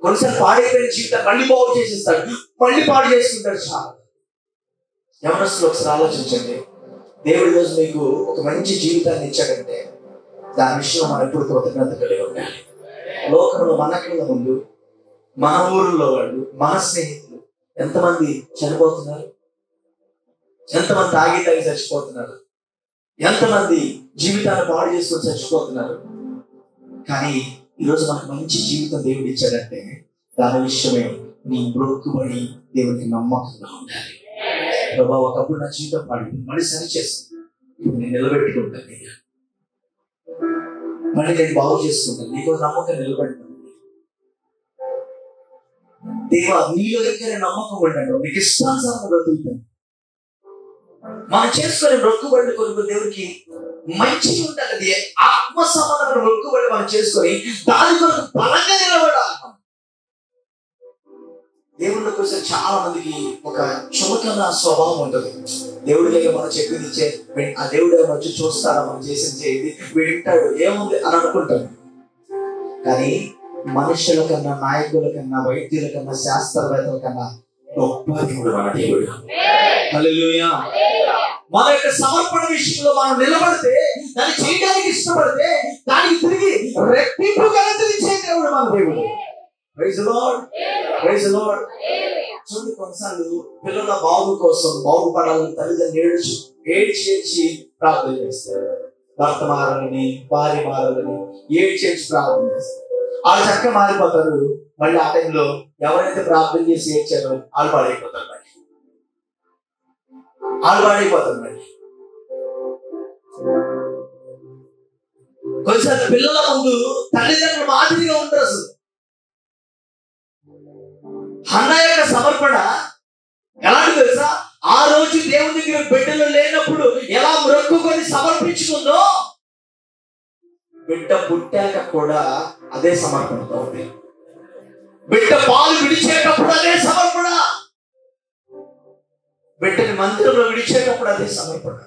కొన్నిసార్లు పాడైపోయిన జీవితాన్ని మళ్ళీ బాగు చేసేస్తాడు, మళ్ళీ పాడు చేసుకుంటాడు. చాలా యవనస్తులు ఒకసారి ఆలోచించండి, దేవుడి రోజు మీకు ఒక మంచి జీవితాన్ని ఇచ్చాడంటే దాని విషయంలో మనం ఎప్పుడు కృతజ్ఞత కలిగి ఉండాలి. లోకంలో మనకన్నా ముందు మన ఊరిలో వాళ్ళు, మన స్నేహితులు ఎంతమంది చనిపోతున్నారు, ఎంతమంది తాగి చచ్చిపోతున్నారు, ఎంతమంది జీవితాన్ని పాడు చేసుకొని చచ్చిపోతున్నారు. కానీ ఈరోజు మనకు మంచి జీవితం దేవుడు ఇచ్చాడంటే దాని విషయమే నీ బ్రొక్కుబడి దేవుడికి నమ్మకంగా ఉండాలి. ప్రభా, ఒకప్పుడు నా జీవితం పాడి మళ్ళీ సరి చేస్తాను, ఇప్పుడు నేను నిలబెట్టుకుంటాను, మళ్ళీ నేను బాగు చేసుకుంటాను, నీకు నమ్మకం నిలబెట్టాను. దేవా, నీలో ఎక్కడైనా నమ్మకం ఉండండి, నీకు ఇష్టానుసారంగా బ్రతుకుతాను. మనం చేసుకునే బ్రతుకుబడి కొన్ని దేవుడికి మంచిగా ఉండాలి. ఆత్మ సంబంధమైన బ్రతుకుబడి మనం చేసుకొని దాని కొరకు బలంగా నిలబడాలి. దేవుళ్ళ కోసం చాలా మందికి ఒక చులకన స్వభావం ఉంటుంది. దేవుడికి మనం చెప్పింది ఇచ్చే ఆ దేవుడు వచ్చి చూస్తాడా, మనం చేసింది చేయండి, వింటాడు, ఏముంది అని అనుకుంటాడు. కానీ మనుషుల కన్నా, నాయకుల కన్నా, వైద్యుల కన్నా, శాస్త్రవేత్తల కన్నా గొప్ప దేవుడు మన దేవుడు. హల్లెలూయా. మన యొక్క సమర్పణ విషయంలో మనం నిలబడితే, దాన్ని చేయడానికి ఇష్టపడితే, దానికి తిరిగి రెట్టింపు ఘనతనిచ్చే దేవుడు మన దేవుడు. Praise the Lord, praise the Lord. చూడండి, కొన్నిసార్లు పిల్లల బాగు కోసం, బాగుపడాలని తల్లిదండ్రులు ఏడ్చి ప్రార్థన చేస్తారు. భర్త మారాలని, భార్య మారాలని ఏడ్చేసి ప్రార్థన చేస్తారు. వాళ్ళు చక్కగా మారిపోతారు. మళ్ళీ ఆ టైంలో ఎవరైతే ప్రార్థన చేసి ఏడ్చారో వాళ్ళు పాడైపోతారు. మళ్ళీ కొన్నిసార్లు పిల్లల ముందు తల్లిదండ్రులు మాదిరిగా ఉంటారు. అసలు హన్నా యొక్క సమర్పణ ఎలాంటి తెలుసా? ఆ రోజు దేవుని దగ్గర బిడ్డలు లేనప్పుడు ఎలా మొక్కుకొని సమర్పించుకుందో, బిడ్డ పుట్టాక కూడా అదే సమర్పణతో ఉంది. బిడ్డ పాలు విడిచేటప్పుడు అదే సమర్పణ, బిడ్డని మందిరంలో విడిచేటప్పుడు అదే సమర్పణ.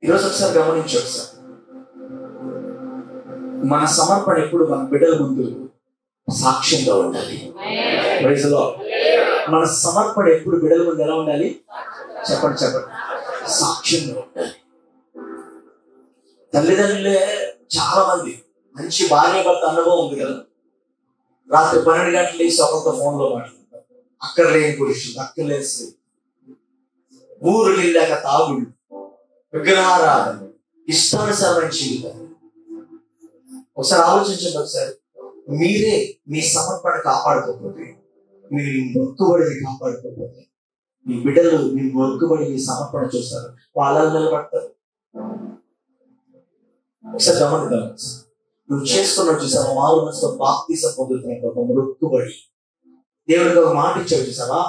ఈరోజు ఒకసారి గమనించి, ఒకసారి మన సమర్పణ ఎప్పుడు మన బిడ్డల ముందు సాక్ష్యంగా ఉండాలి. Praise the Lord. మన సమర్పణ ఎప్పుడు బిడ్డల ముందు ఎలా ఉండాలి? చెప్పండి. సాక్ష్యంగా ఉండాలి. తల్లిదండ్రులే చాలా మంది మంచి భార్య భర్త అనుభవం ఉంది కదా. రాత్రి 12 గంటలు లేచి ఒకరితో ఫోన్లో మాట్లాడతారు. అక్కర్లేని పురుషులు, అక్కర్లేని స్త్రీ, ఊరు వెళ్ళాక తాగుడు, విగ్రహారాధన, ఇష్టానుసారమైన జీవితం. ఒకసారి ఆలోచించండి. ఒకసారి మీరే మీ సమర్పణ కాపాడుకోకపోతే, మీరు మొక్కుబడిని కాపాడుకోకపోతే, మీ బిడ్డలు మీ మొక్కుబడి, మీ సమర్పణ చూస్తారు, వాళ్ళు నిలబడతారు. ఒకసారి గమనిద్దాం. నువ్వు చేసుకున్నావు చూసావా, మారు మనసులో బాప్తిసం పొందుతున్నట్టు ఒక మొక్కుబడి, దేవుడికి ఒక మాట ఇచ్చావు చూసావా,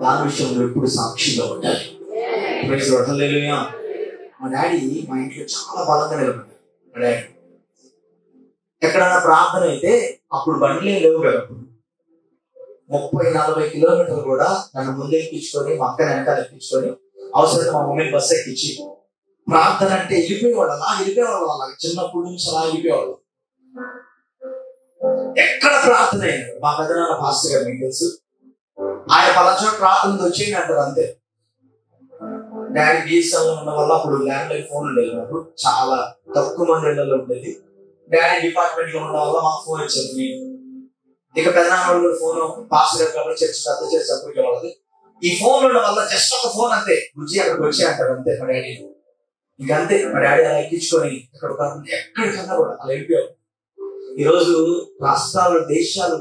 దాని విషయంలో ఎప్పుడు సాక్షిగా ఉండాలి. Praise the Lord. హల్లెలూయా. మా డాడీ మా ఇంట్లో చాలా బలంగా నిలబడ్డాడు. మా డాడీ ఎక్కడైనా ప్రార్థన అయితే, అప్పుడు బండ్లే లేవు కదా, 30-40 కిలోమీటర్లు కూడా నన్ను ముందు ఎక్కించుకొని, మా అక్కని వెనకాల ఎక్కించుకొని, అవసరం మా మమ్మీని బస్సు ఎక్కించి ప్రార్థన అంటే వెళ్ళిపోయేవాళ్ళు. అలా వెళ్ళిపోయేవాళ్ళు, చిన్నప్పటి నుంచి అలా వెళ్ళిపోయేవాళ్ళు. ఎక్కడ ప్రార్థన అయినా మా పెద్దనాన్న పాస్టర్ గారు, మీకు తెలుసు, ఆయన పలాచో ప్రార్థన వచ్చేయండి అంటారు అంతే. డాడీ బీఎస్ఎన్ఎల్ ఉన్న వల్ల అప్పుడు ల్యాండ్ లైన్ ఫోన్ ఉండేది, నాకు చాలా తక్కువ మంది ఇళ్లలో ఉండేది. డాడీ డిపార్ట్మెంట్ లో ఉండడం వల్ల మాకు ఫోన్ వచ్చేది. ఇక పెద్దనాన్న ఫోన్ పాస్టర్ గారు కాబట్టి చర్చ్ పెద్ద చర్చ్ అప్పటికే వాళ్ళది. ఈ ఫోన్ ఉండడం వల్ల జస్ట్ ఒక ఫోన్ అంతే, బుజ్జి అక్కడికి వచ్చే అంటారు అంతే మా డాడీ. ఇంకంతే, మా డాడీ అలా ఎక్కించుకొని ఎక్కడికన్నా కూడా అలా వెళ్ళిపోయారు. ఈరోజు రాష్ట్రాలు, దేశాలు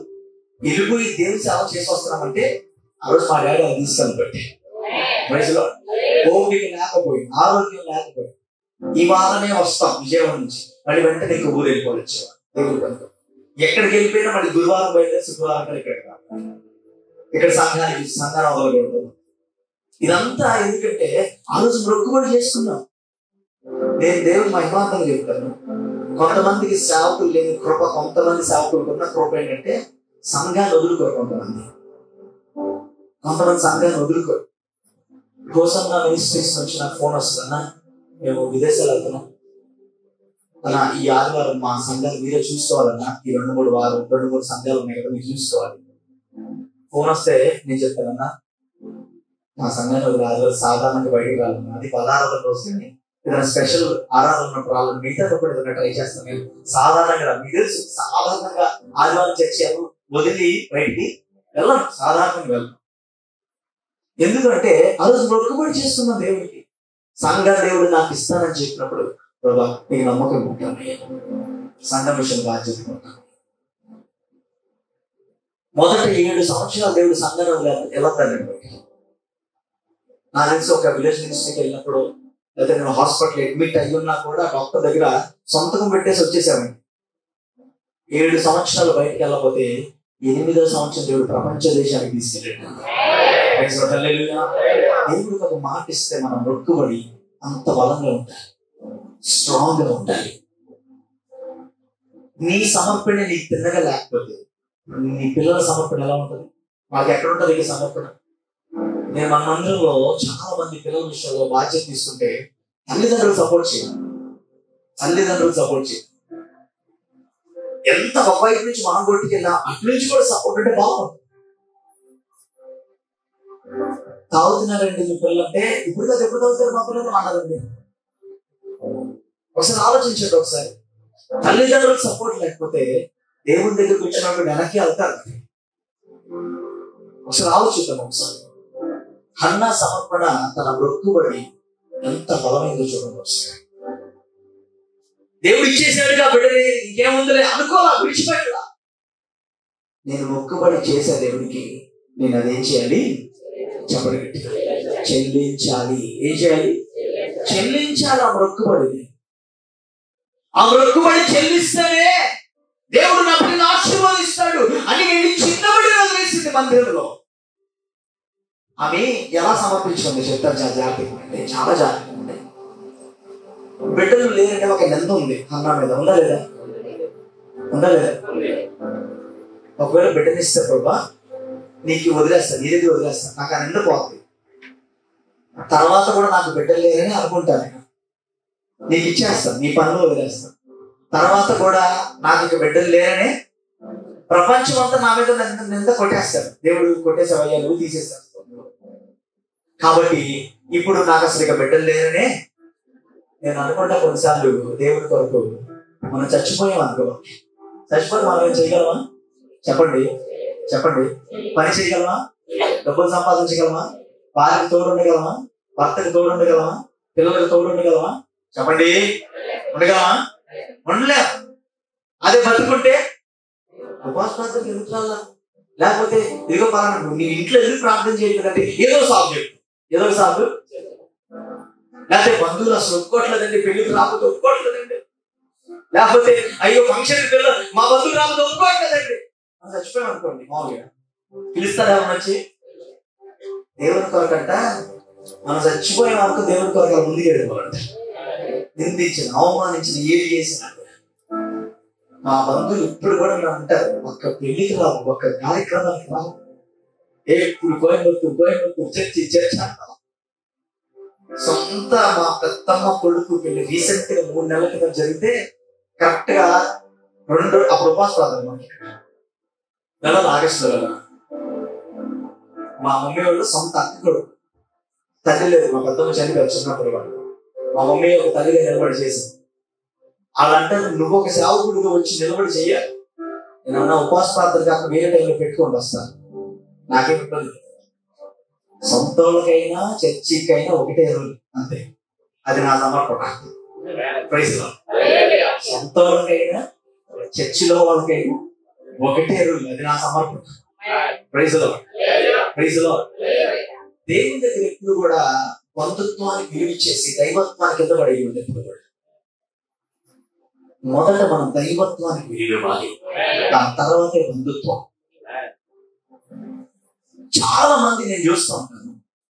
వెళ్ళిపోయి దేవుని సేవ చేసి వస్తున్నామంటే ఆ రోజు మా డాడీ అది తీసుకెళ్ళబట్టి. వయసులో ఓపిక లేకపోయి, ఆరోగ్యం లేకపోయి, ఇవాళనే వస్తాం విజయవాడ నుంచి, మళ్ళీ వెంటనే ఇంకో ఊరు వెళ్ళిపోవచ్చు దేవుడి పనులు. ఎక్కడికి వెళ్ళిపోయినా మళ్ళీ గురువారం బయట, శుక్రవారం ఇక్కడ సంఘాన్ని వదలకూడదు. ఇదంతా ఎందుకంటే ఆ రోజు మొక్కుబడి చేసుకున్నాం. నేను దేవుడు మహిమార్థంగా చెప్తాను. కొంతమందికి సేవకులు లేని కృప, కొంతమంది సేవకులకు ఉన్న కృప ఏంటంటే సంఘాన్ని వదులుకోరు. కొంతమంది సంఘాన్ని వదులుకోరు. కోసం నా మినిస్ట్రీస్ నుంచి నాకు ఫోన్ వస్తుందన్నా, మేము విదేశాలు వెళ్తున్నాం అన్నా, ఈ ఆదివారం మా సంఘాలు మీరే చూసుకోవాలన్నా, ఈ 2-3 సంఘాలు ఉన్నాయి కదా, మీరు చూసుకోవాలి. ఫోన్ వస్తే నేను చెప్తానన్నా, మా సంఘాన్ని ఆదివారం సాధారణంగా బయటకు రాలన్నా, అది పదార్థం కోసం ఏదైనా స్పెషల్ ఆరాధన ఉన్నప్పుడు వాళ్ళు మిగతా కూడా ఏదైనా ట్రై చేస్తాను. నేను సాధారణంగా మీకు తెలుసు, సాధారణంగా ఆదివారం చర్చ వదిలి బయటికి వెళ్ళను, సాధారణంగా వెళ్ళను. ఎందుకంటే ఆ రోజు మొక్కుబడి చేసుకున్న దేవుడికి, సంఘ దేవుడు నాకు ఇస్తానని చెప్పినప్పుడు, ప్రభా నీకు నమ్మకం ఉంటాను, సంఘం విషయం బాధ్యత ఉంటాను. మొదట 7 సంవత్సరాలు దేవుడు సంఘం వెళ్ళతానండి. నా తెలిసి ఒక విలేజ్ మినిస్ట్రీకి వెళ్ళినప్పుడు, లేదా నేను హాస్పిటల్ అడ్మిట్ అయ్యున్నా కూడా డాక్టర్ దగ్గర సొంతకం పెట్టేసి వచ్చేసామండి. 7 సంవత్సరాలు బయటకు వెళ్ళకపోతే 8వ సంవత్సరం దేవుడు ప్రపంచ దేశానికి తీసుకెళ్ళాడు. దేవుడికి ఒక మాట ఇస్తే మనం మొక్కుబడి అంత బలంగా ఉండాలి, స్ట్రాంగ్ గా ఉండాలి. నీ సమర్పణ నీకు తిన్నగా లేకపోతే నీ పిల్లల సమర్పణ ఎలా ఉంటుంది? వాళ్ళకి ఎక్కడ ఉంటుంది ఈ సమర్పణ? నేను మన మందిరంలో చాలా మంది పిల్లల విషయంలో బాధ్యత తీసుకుంటే తల్లిదండ్రులు సపోర్ట్ చేయాలి. ఎంత ఒకవైపు నుంచి మనం కొట్టుకెళ్ళా అటు నుంచి కూడా సపోర్ట్ అంటే బాగుంటుంది. తాగుతున్నారండి మీ పిల్లలు అంటే ఇప్పుడు కదా ఎప్పుడు తాగుతారు మా పిల్లలు అన్నారండి. ఒకసారి ఆలోచించండి. ఒకసారి తల్లిదండ్రులకు సపోర్ట్ లేకపోతే దేవుని దగ్గరికి వచ్చినప్పుడు వెనక్కి వెళ్తారు. ఒకసారి ఆలోచిద్దాం. ఒకసారి హన్నా సమర్పణ తన మొక్కుబడి ఎంత బలమైందో చూడండి. ఒకసారి దేవుడు ఇచ్చేసాడుగా బిడ్డని, ఇంకేముందిలే అనుకోవాలా, విడిచిపెట్టడా. నేను మొక్కుబడి చేసే దేవుడికి నేను అదేం చేయాలి? చెప్పండి గట్టిగా, చెల్లించాలి. ఏం చేయాలి? చెల్లించాలి. ఆ మొక్కుబడి, ఆ మొక్కుబడి చెల్లిస్తేనే దేవుడు నా పిల్లలు ఆశీర్వదిస్తాడు అని నేను చిన్నబడి వదిలేసింది మందిరంలో. ఆమె ఎలా సమర్పించుకుంది చెప్తాను. చాలా జాగ్రత్తగా ఉండే, చాలా జాగ్రత్తగా ఉండే. బిడ్డలు లేదంటే ఒక నింద ఉంది అన్నా మీద. ఉందా లేదా? ఉందా లేదా? ఒకవేళ బిడ్డనిస్తే ప్రభా నీకు వదిలేస్తాను, నీ దగ్గర వదిలేస్తాను, నాకు ఆ నింద పోతుంది. తర్వాత కూడా నాకు బిడ్డలు లేరని అనుకుంటాను. నేను నీకు ఇచ్చేస్తాను, నీ పనులు వదిలేస్తాను. తర్వాత కూడా నాకు ఇక బిడ్డలు లేరనే ప్రపంచం అంతా నా మీద నింద కొట్టేస్తాడు. దేవుడు కొట్టేసేవయ్యా, నువ్వు తీసేస్తాడు. కాబట్టి ఇప్పుడు నాకు అసలు ఇక బిడ్డలు లేరనే నేను అనుకుంటా. కొన్నిసార్లు దేవుడి కొరకు మనం చచ్చిపోయాం అనుకో, చచ్చిపోయి మనం ఏం చేయగలమా? చెప్పండి, చెప్పండి. పని చేయగలమా? డబ్బులు సంపాదించగలమా? భార్యకు తోడు ఉండగలమా? భర్తకు తోడు ఉండగలమా? పిల్లలకు తోడు ఉండగలమా? చెప్పండి, ఉండగలమా? ఉండలేం. అదే బతుకుంటే ఉపవాస ప్రార్థన ఎందుకు రాలా? లేకపోతే ఇదిగో పలానా నీ ఇంట్లో ఎందుకు ప్రార్థన చేయలేదంటే ఏదో సాగు చెప్పు, ఏదో సాగు. లేకపోతే బంధువులు అసలు ఒప్పుకోవట్లేదండి, పెళ్లికి రాకపోతే ఒప్పుకోవట్లేదండి. లేకపోతే అయ్యో ఫంక్షన్ పిల్లలు మా బంధువులు రాకపోతే ఒప్పుకోవట్లేదండి. మనం చచ్చిపోయాం అనుకోండి, మామూలుగా పిలుస్తారా వచ్చి దేవుని కొరకంట. మనం చచ్చిపోయాం అనుకో దేవుని కొరకు ముందుకు వెళ్ళిపోవాలంట. నిందించిన, అవమానించిన, ఏది చేసిన మా బంధువులు ఇప్పుడు కూడా అంటారు, ఒక్క పెళ్లికి రావు, ఒక్క కార్యక్రమానికి రావు, ఎప్పుడు కోయంబత్తూరు చర్చి అంటాం. సొంత మా పెద్దమ్మ కొడుకు పెళ్లి రీసెంట్ గా 3 నెలల క్రితం జరిగితే కరెక్ట్ గా అప్పుడు ఉపవాస ప్రార్థన నెల ఆగస్టులో కదా. మా మమ్మీ వాళ్ళు సొంత అక్క కొడుకు, తల్లి లేదు, మా పెద్దమ్మ చనిపోయారు చిన్నప్పుడు. వాళ్ళు మా మమ్మీ ఒక తల్లిగా నిలబడి చేసింది. వాళ్ళంటే నువ్వు ఒక సేవకుడిగా వచ్చి నిలబడి చెయ్యాలి. నేనన్నా ఉపవాస ప్రార్థన కాక వేరే టైంలో పెట్టుకొని వస్తాను, నాకేం ఇబ్బంది. సొంత వాళ్ళకైనా చర్చికైనా ఒకటే రూల్, అంతే. అది నా సమర్పణ. Praise Lord. సొంత వాళ్ళకైనా చర్చిలో వాళ్ళకైనా ఒకటే రూల్, అది నా సమర్పణ. Praise Lord. Praise Lord. దేవుని దగ్గర ఎప్పుడు కూడా బంధుత్వానికి విలువిచ్చేసి దైవత్వానికి కింద పడేది ఉంది. ఎప్పుడు కూడా మొదట మనం దైవత్వానికి విలువివ్వాలి, దాని తర్వాతే బంధుత్వం. చాలా మంది నేను చూస్తూ ఉంటాను,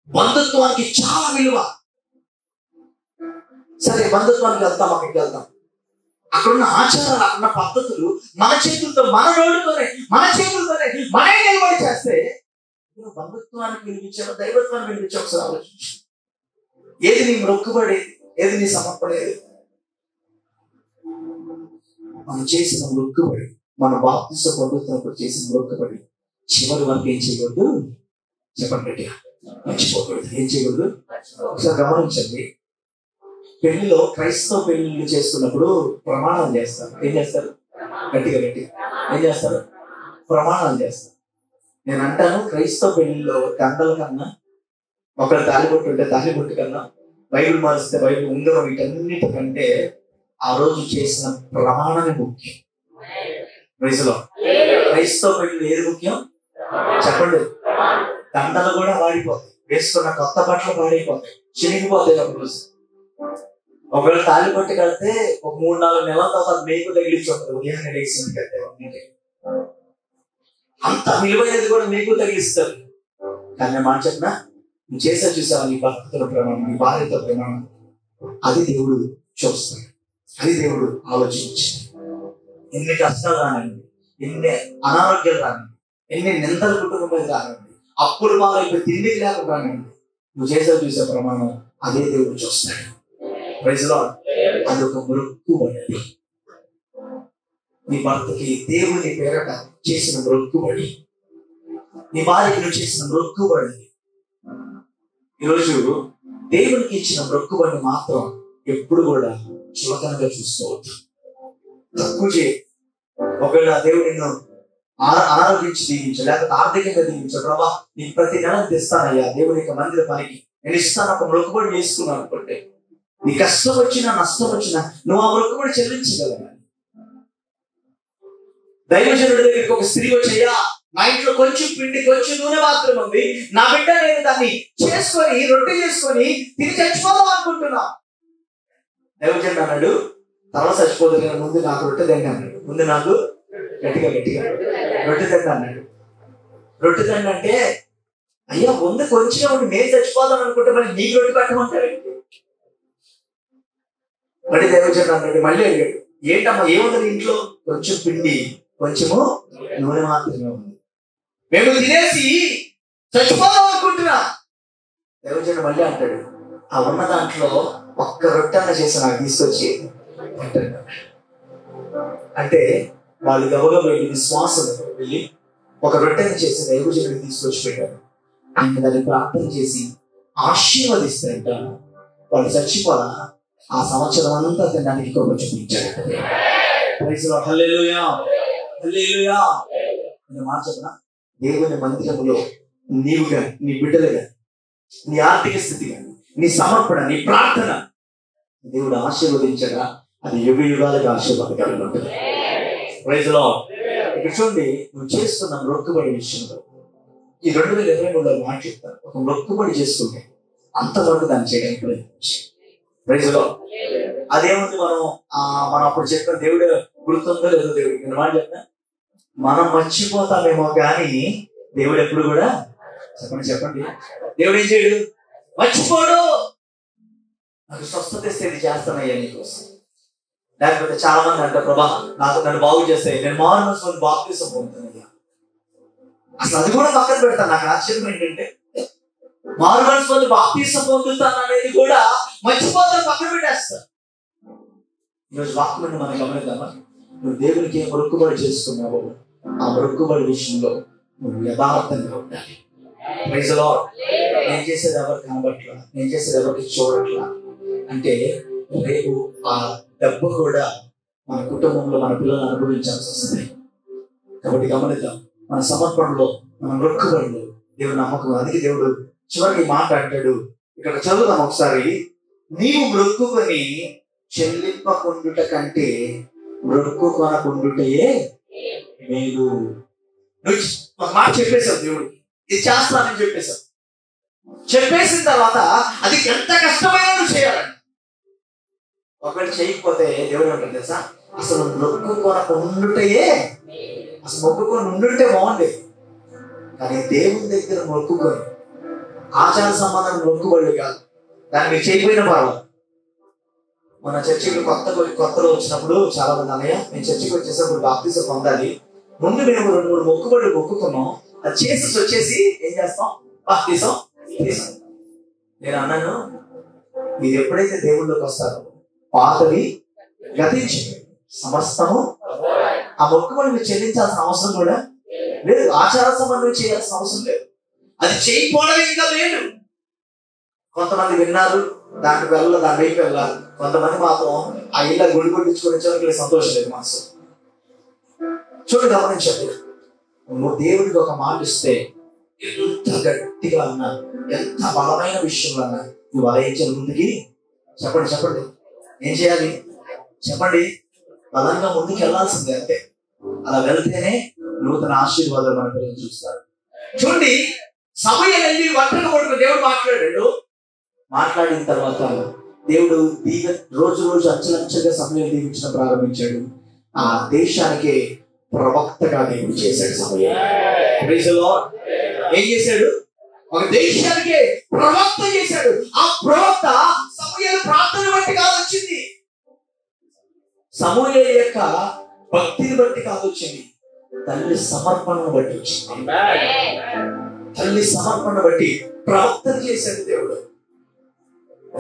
బంధుత్వానికి చాలా విలువ. సరే బంధుత్వానికి వెళ్తాం, అక్కడికి వెళ్తాం, అక్కడున్న ఆచారాలు, అక్కడున్న పద్ధతులు మన చేతులతో, మన రోడ్డుతోనే, మన చేతులతోనే మనే నిలబడి చేస్తే బంధుత్వానికి వినిపించావో దైవత్వానికి వినిపించే ఒకసారి ఆలోచించు. ఏది నీ మొక్కుబడేది, ఏది నీ సమర్పణేది? మనం చేసిన మొక్కుబడి, మన బాప్తిస్మ పొందుతున్నప్పుడు చేసిన మొక్కుబడి చివరి వరకు ఏం చేయకూడదు? చెప్పండి గట్టిగా, మర్చిపోకూడదు. ఏం చేయకూడదు? ఒకసారి గమనించండి. పెళ్లిలో క్రైస్తవ పెళ్లిళ్ళు చేసుకున్నప్పుడు ప్రమాణాలు చేస్తారు. ఏం చేస్తారు? గట్టిగా గట్టిగా ఏం చేస్తారు? ప్రమాణాలు చేస్తారు. నేను అంటాను, క్రైస్తవ పెళ్లిలో దండల కన్నా, ఒకరు తాలిబొట్టు ఉంటే తాలిబొట్టు కన్నా, బైబిల్ మారిస్తే బైబిల్ ఉంగరం, వీటన్నిటికంటే ఆ రోజు చేసిన ప్రమాణమే ముఖ్యం. ప్రైజ్లో క్రైస్తవ పెళ్లిలో ఏది ముఖ్యం? చెప్పండి. దండలు కూడా వాడిపోతాయి, వేసుకున్న కొత్త బట్టలు వాడిపోతాయి, చిరిగిపోతాయి. ఒక రోజు ఒకవేళ తాలిబొట్టు కడితే ఒక 3-4 నెలల తర్వాత మేకు తగిలించి ఉంటుంది. ఉదయాన్నే లేచి కడితే అంత విలువైనది కూడా మీకు తగిలిస్తారు. కానీ నేను మాట చెప్పినా, నువ్వు చేసా చూసావా నీ భక్తుల ప్రమాణం, నీ భార్యతో ప్రమాణం, అది దేవుడు చూస్తాడు, అది దేవుడు ఆలోచించి. ఎన్ని కష్టాలు రానండి, ఎన్ని అనారోగ్యాలు రానండి, ఎన్ని నిందలు కుటుంబం మీద రానండి, అప్పుడు మాకు తిండికి లేకుండా రానండి, నువ్వు చేసా చూసే ప్రమాణం అదే దేవుడు చూస్తాడు. Praise Lord. అది ఒక మొక్కుబడి. నీ భర్తకి దేవుని పేరట చేసిన మొక్కుబడి, నీ భార్యకి నువ్వు చేసిన మొక్కుబడి. ఈరోజు దేవునికి ఇచ్చిన మొక్కుబడిని మాత్రం ఎప్పుడు కూడా చులకనగా చూసుకోవద్దు, తక్కువ చేయ. ఒకవేళ దేవుడు నిన్ను అనారోగ్యించి దీవించాడు, లేకపోతే ఆర్థికంగా దీవించాడు, ప్రభా నీకు ప్రతి నెల తెస్తానయ్యా దేవుని యొక్క మందిర పనికి నేను ఇస్తాను, ఒక మొక్కుబడి చేసుకున్నాను అనుకుంటే, నీ కష్టం వచ్చినా నష్టం వచ్చినా నువ్వు ఆ మొక్కుబడి చెల్లించగలగాలి. దైవజనుడి దగ్గరికి ఒక స్త్రీ వచ్చయ్యా, నా ఇంట్లో కొంచెం పిండి కొంచెం నూనె మాత్రం ఉంది, నా బిడ్డ నేను దాన్ని చేసుకొని రొట్టె చేసుకొని తిని చచ్చిపోదాం అనుకుంటున్నా. దైవజనుడు అన్నాడు, తర్వాత చచ్చిపోదు కానీ ముందు నాకు రొట్టె తండి అన్నాడు. ముందు నాకు గట్టిగా రొట్టె తండి అన్నాడు. రొట్టె తండి అంటే అయ్యా ముందు కొంచెం ఉండి నేను చచ్చిపోదాం అనుకుంటే మరి నీకు రొట్టె పెట్టమంటాడు. మళ్ళీ దైవజనుడు అన్నాడు, మళ్ళీ అడిగాడు, ఏంటమ్మా ఏముంది ఇంట్లో? కొంచెం పిండి కొంచెము నూనె మాత్రమే ఉంది, మేము తినేసి చచ్చిపోదాం అనుకుంటున్నా. దైవజనుడు మళ్ళీ అంటాడు, ఆ ఉన్న దాంట్లో ఒక్క రొట్టెన్న చేసి నాకు తీసుకొచ్చి పెట్టండి. అంటే వాళ్ళు గబగబా వెళ్ళి విశ్వాసం వెళ్ళి ఒక రొట్టెని చేసి దైవజనుడికి తీసుకొచ్చి పెట్టారు. ఆయన దాన్ని ప్రార్థన చేసి ఆశీర్వదిస్తారంట. వాళ్ళు చచ్చిపోదా ఆ సంవత్సరం అంతా తినడానికి కొంచెం చూపించాడు. హల్లెలూయా హల్లెలూయా. నేను మాట చెప్పనా, దేవుని మందిరములో నీవుగా, నీ బిడ్డలుగా, నీ ఆర్థిక స్థితిగా, నీ సమర్పణ, నీ ప్రార్థన దేవుడు ఆశీర్వదించగా అది యుగ యుగాలుగా ఆశీర్వాదకరంగా ఉంటుంది. Praise Lord. ఇక్కడ చూడండి, నువ్వు చేస్తున్న మొక్కుబడి విషయంలో ఈ 2023లో మాట చెప్తాను, ఒక మొక్కుబడి చేసుకుంటే అంతవరకు దాన్ని చేయడానికి ప్రయత్నించి. Praise lord. అదేముంది, మనం అప్పుడు చెప్పిన దేవుడు గుర్తుందో లేదో దేవుడికి నేను మాట చెప్తా, మనం మర్చిపోతామేమో కానీ దేవుడు ఎప్పుడు కూడా చెప్పండి దేవుడు ఏం చేయడు, మర్చిపోడు. నాకు స్వస్థత ఇస్తే ఇది చేస్తానయ్యా నీకోసం. లేకపోతే చాలా మంది అంటారు, ప్రభా నన్ను బాగు చేస్తాయి, నేను మారు బాప్తిసం పొందుతానయ్యా. అసలు అది కూడా పక్కన పెడతాను. నాకు ఆశ్చర్యం ఏంటంటే మారు మనసు బాప్తిసం పొందుతాను అనేది కూడా మర్చిపోతాను, పక్కన పెట్టేస్తాను. ఈరోజు వాక్యాన్ని మనం గమనిద్దామా? నువ్వు దేవునికి ఏం మొక్కుబడి చేసుకున్నావో ఆ మొక్కుబడి విషయంలో నువ్వు యథార్థంగా ఉండాలి. Praise Lord. నేను చేసేది ఎవరికి కనబట్లా, నేను చేసేది ఎవరికి చూడట్లా అంటే రేపు ఆ డబ్బు కూడా మన కుటుంబంలో మన పిల్లలు అనుభవించాల్సి వస్తుంది. కాబట్టి గమనిద్దాం, మన సమర్పణలో, మన మొక్కుబడిలో దేవుడు నమ్మకం. అందుకే దేవుడు చివరికి మాట్లాడాడు. ఇక్కడ చదువుదాం ఒకసారి. నీవు మొక్కుకొని చెల్లింపకుండుట కంటే మొక్కుకొనకుండుటయే మేలు. నువ్వు ఒక మాట చెప్పేశావు, దేవుడు ఇది చేస్తానని చెప్పేశావు. చెప్పేసిన తర్వాత అది ఎంత కష్టమైనా నువ్వు చేయాలండి. ఒకవేళ చేయకపోతే దేవుడు అంటాడు తెలుసా, అసలు మొక్కుకొనకుండుటయే, అసలు మొక్కుకొని ఉండుంటే బాగుండే. కానీ దేవుని దగ్గర మొక్కుకొని ఆచార సంబంధం మొక్కుబడి కాదు, దాన్ని మీరు చేయకపోయినా పర్వాలేదు. మన చర్చికి కొత్తలో వచ్చినప్పుడు చాలా మంది అన్నయ్య మేము చర్చికి వచ్చేసప్పుడు బాప్తిసం పొందాలి, ముందు మేము 2-3 మొక్కుబడులు మొక్కుకున్నాం, అది చేసేసి వచ్చేసి ఏం చేస్తాం, బాప్తిసం తీసాం. నేను అన్నాను, మీరు ఎప్పుడైతే దేవుళ్ళలోకి వస్తారో పాతవి గతించి సమస్తము, ఆ మొక్కుబడి మీరు చెల్లించాల్సిన అవసరం కూడా లేదు, ఆచార సంబంధం చేయాల్సిన అవసరం లేదు. అది చేయకపోవడం ఇంకా లేదు. కొంతమంది విన్నారు, దాని వైపు వెళ్ళాలి. కొంతమంది మాత్రం ఆ ఇళ్ళ గుడి కొట్టించుకొని వచ్చేందుకు సంతోషం లేదు మనసు. చూడు, గమనించండి, నువ్వు దేవుడికి ఒక మాట ఇస్తే ఎంత గట్టిగా అన్నా, ఎంత బలమైన విషయంలో అన్నా నువ్వు అలా ఏం చేయాలి? ముందుకి చెప్పండి ఏం చేయాలి చెప్పండి? బలంగా ముందుకు వెళ్ళాల్సిందే, అంతే. అలా వెళ్తేనే నూతన ఆశీర్వాదాలు మన పిల్లలు చూస్తారు. చూడండి, సమయం వెళ్ళి ఒంటరిగా పడుకుని దేవుడు మాట్లాడాడు. మాట్లాడిన తర్వాత దేవుడు రోజు అంచెలంచెలుగా సమయం దీవించడం ప్రారంభించాడు. ఆ దేశానికి ప్రవక్తగా దేవుడు చేశాడు సమయం. ఏం చేశాడు? ఒక దేశానికి ప్రవక్త చేశాడు. ఆ ప్రవక్త సమూయేలు ప్రార్థన బట్టి కాదు వచ్చింది, సమూయేలు యొక్క భక్తిని బట్టి కాదు వచ్చింది, తల్లి సమర్పణను బట్టి వచ్చింది. తల్లి సమర్పణ బట్టి ప్రవక్తను చేశాడు దేవుడు.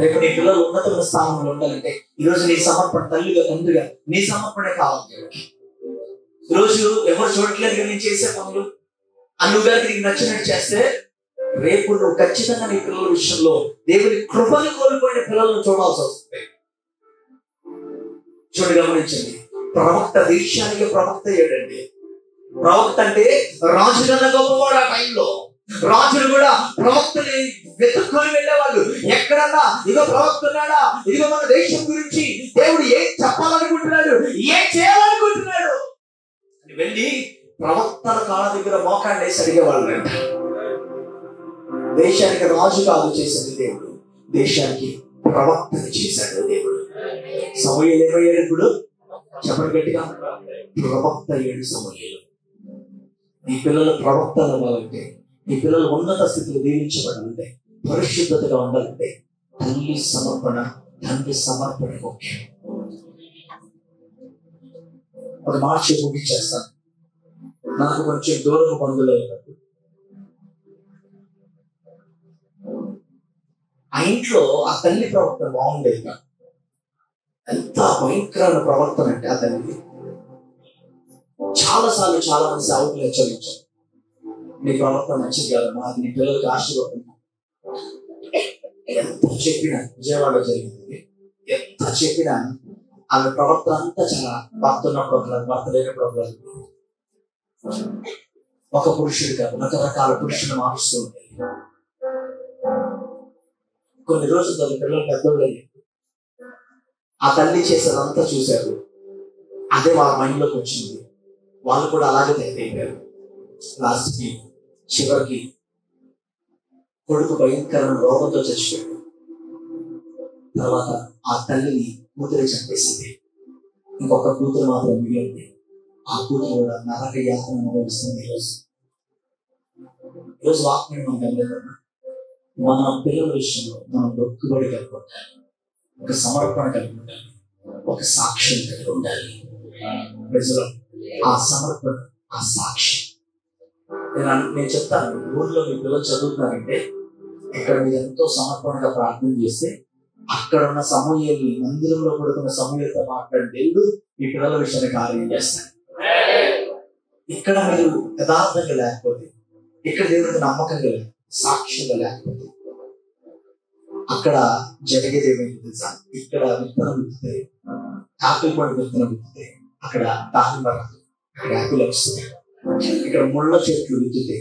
రేపు నీ పిల్లలు ఉన్నతమైన స్థానంలో ఉండాలంటే ఈరోజు నీ సమర్పణ, తల్లిగా తండ్రిగా నీ సమర్పణే కావాలి దేవుడికి. రోజు ఎవరు చూడట్లేదు నేను చేసే పనులు అనుగారికి నీకు నచ్చినట్టు చేస్తే రేపు నువ్వు ఖచ్చితంగా నీ పిల్లల విషయంలో దేవుని కృపను కోల్పోయిన పిల్లలను చూడాల్సి వస్తుంది. చూడు, గమనించండి. ప్రవక్త దేశానికి ప్రవక్త ఏడండి. ప్రవక్త అంటే రాజు కన్నా గొప్పవాడు. ఆ టైంలో రాజులు కూడా ప్రవక్తని వెతుక్కొని వెళ్ళేవాళ్ళు. ఎక్కడన్నా ఇదిగో ప్రవక్త ఉన్నాడా, ఇదిగో మన దేశం గురించి దేవుడు ఏం చెప్పాలనుకుంటున్నాడు, ఏం చేయాలనుకుంటున్నాడు అని వెళ్ళి ప్రవక్తల కాళ్ళ దగ్గర మోకాళ్ళు వేసి అడిగేవాళ్ళు. దేశానికి రాజు కాదు చేసింది దేవుడు, దేశానికి ప్రవక్తని చేశాడు దేవుడు. సమూయేలు ఏమయ్యాడు ఇప్పుడు? చెప్పండి గట్టిగా, ప్రవక్త అయ్యాడు సమూయేలు. నీ పిల్లలు ప్రవక్తలు అవ్వాలంటే, నీ పిల్లలు ఉన్నత స్థితిలో దీవించబడాలంటే, పరిశుద్ధతగా ఉండాలంటే తండ్రి సమర్పణ ముఖ్యం. ఒక మాట ముగించేస్తాను. నాకు కొంచెం దూరపు బంధువులు అవుతారు. ఆ ఇంట్లో ఆ తల్లి ప్రవర్తన బాగుండేది కాదు. ఎంత భయంకరమైన ప్రవర్తన అంటే ఆ తల్లి చాలా మంది సేవకులు హెచ్చరించారు, నీ ప్రవర్తన మంచిది కాదమ్మా, అది నీ పిల్లలకి ఆశీర్వాదం. ఎంత చెప్పినా, విజయవాడలో జరిగింది, ఎంత చెప్పినా ఆమె ప్రవర్తన అంతా చాలా భర్త ఉన్నప్పుడు భర్త లేనప్పుడు ఒక పురుషుడు కాదు రకరకాల పురుషులు మారుస్తూ ఉండేది. కొన్ని రోజులు తన పిల్లలు పెద్దోళ్ళు ఆ తల్లి చేసేదంతా చూశారు. అదే వాళ్ళ మైండ్లోకి వచ్చింది. వాళ్ళు కూడా అలాగే తయారైపోయారు. లాస్ట్కి చివరికి కొడుకు భయంకరమైన రోగంతో చచ్చిపోయాడు. తర్వాత ఆ తల్లిని కూతురు చంపేసింది. ఇంకొక కూతురు మాత్రం మిగిలింది. ఆ కూతురు కూడా నరక యాతన అనుభవిస్తుంది. ఈరోజు వాక్యం మనం గమనిద్దాం. మన పిల్లల విషయంలో మనం మొక్కుబడి కలిగి ఉండాలి, ఒక సమర్పణ కలిగి ఉండాలి, ఒక సాక్ష్యం కలిగి ఉండాలి. ప్రజలు ఆ సమర్పణ, ఆ సాక్ష్యం. నేను చెప్తాను, ఊళ్ళో మీ పిల్లలు చదువుతున్నారంటే ఇక్కడ మీరు ఎంతో సమర్పణగా ప్రార్థన చేస్తే అక్కడ ఉన్న సమూయేల్ని, మందిరంలో పడుతున్న సమూయేలతో మాట్లాడే దేవుడు మీ పిల్లల విషయాన్ని కార్యం చేస్తాడు. ఇక్కడ మీరు యథార్థంగా లేకపోతే, ఇక్కడ దేవుడికి నమ్మకంగా లేకపోతే, సాక్ష్యంగా లేకపోతే అక్కడ జరిగేది ఏమైంది తెలుసా? ఇక్కడ విత్తనం విత్తితే, ఆపిల్ పండు విత్తనం విత్తితే అక్కడ దానిమ్మ రాదు, అక్కడ ఆపిల్ వస్తుంది. ఇక్కడ ముళ్ళ చెట్లు విత్తితే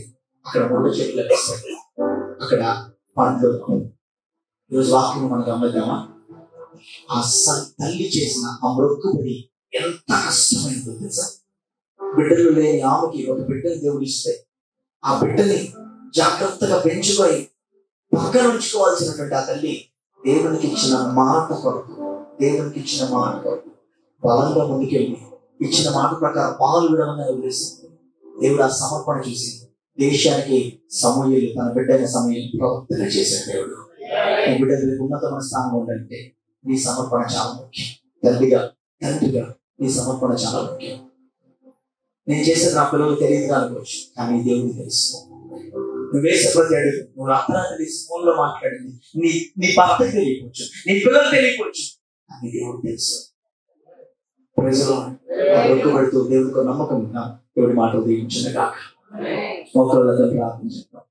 అక్కడ ముళ్ళ చెట్లు వస్తాయి, అక్కడ పండ్లు. ఈరోజు వాక్యం మనం గమనిద్దామా? ఆ తల్లి చేసిన ఆ మొక్కుబడి ఎంత కష్టమైందో తెలుసా? బిడ్డలు లేని ఆమెకి ఒక బిడ్డని దేవుడు ఇస్తే ఆ బిడ్డని జాగ్రత్తగా పెంచుకొని పక్కన ఉంచుకోవాల్సినటువంటి ఆ తల్లి దేవునికి ఇచ్చిన మాట కొరకు బలంగా ముందుకెళ్ళి ఇచ్చిన మాట ప్రకారం పాలు విడమని వదిలేసింది. దేవుడు ఆ సమర్పణ చూసి దేశానికి సమూయేలు, తన బిడ్డైన సమూయేలు ప్రవర్తన చేశాడు. దేవుడు నీ బిడ్డలకు ఉన్నతమైన స్థానం ఉండాలంటే నీ సమర్పణ చాలా ముఖ్యం. తండ్రిగా నీ సమర్పణ చాలా ముఖ్యం. నేను చేసేది నా పిల్లలు తెలియదుగా అనుకోవచ్చు, కానీ దేవుడికి తెలుసు. నువ్వు వేసే ప్రతి అడుగు, నువ్వు అర్ధరాత్రి ఫోన్ లో మాట్లాడింది నీ భర్తకు తెలియకపోవచ్చు, నీ పిల్లలు తెలియకపోవచ్చు, అని దేవుడు తెలుసు. ప్రజలు పెడుతూ దేవుడికి నమ్మకం ఉన్నా దేవుడి మాటలు దీవించిన కాక ఒకళ్ళతో ప్రార్థన చేద్దాం.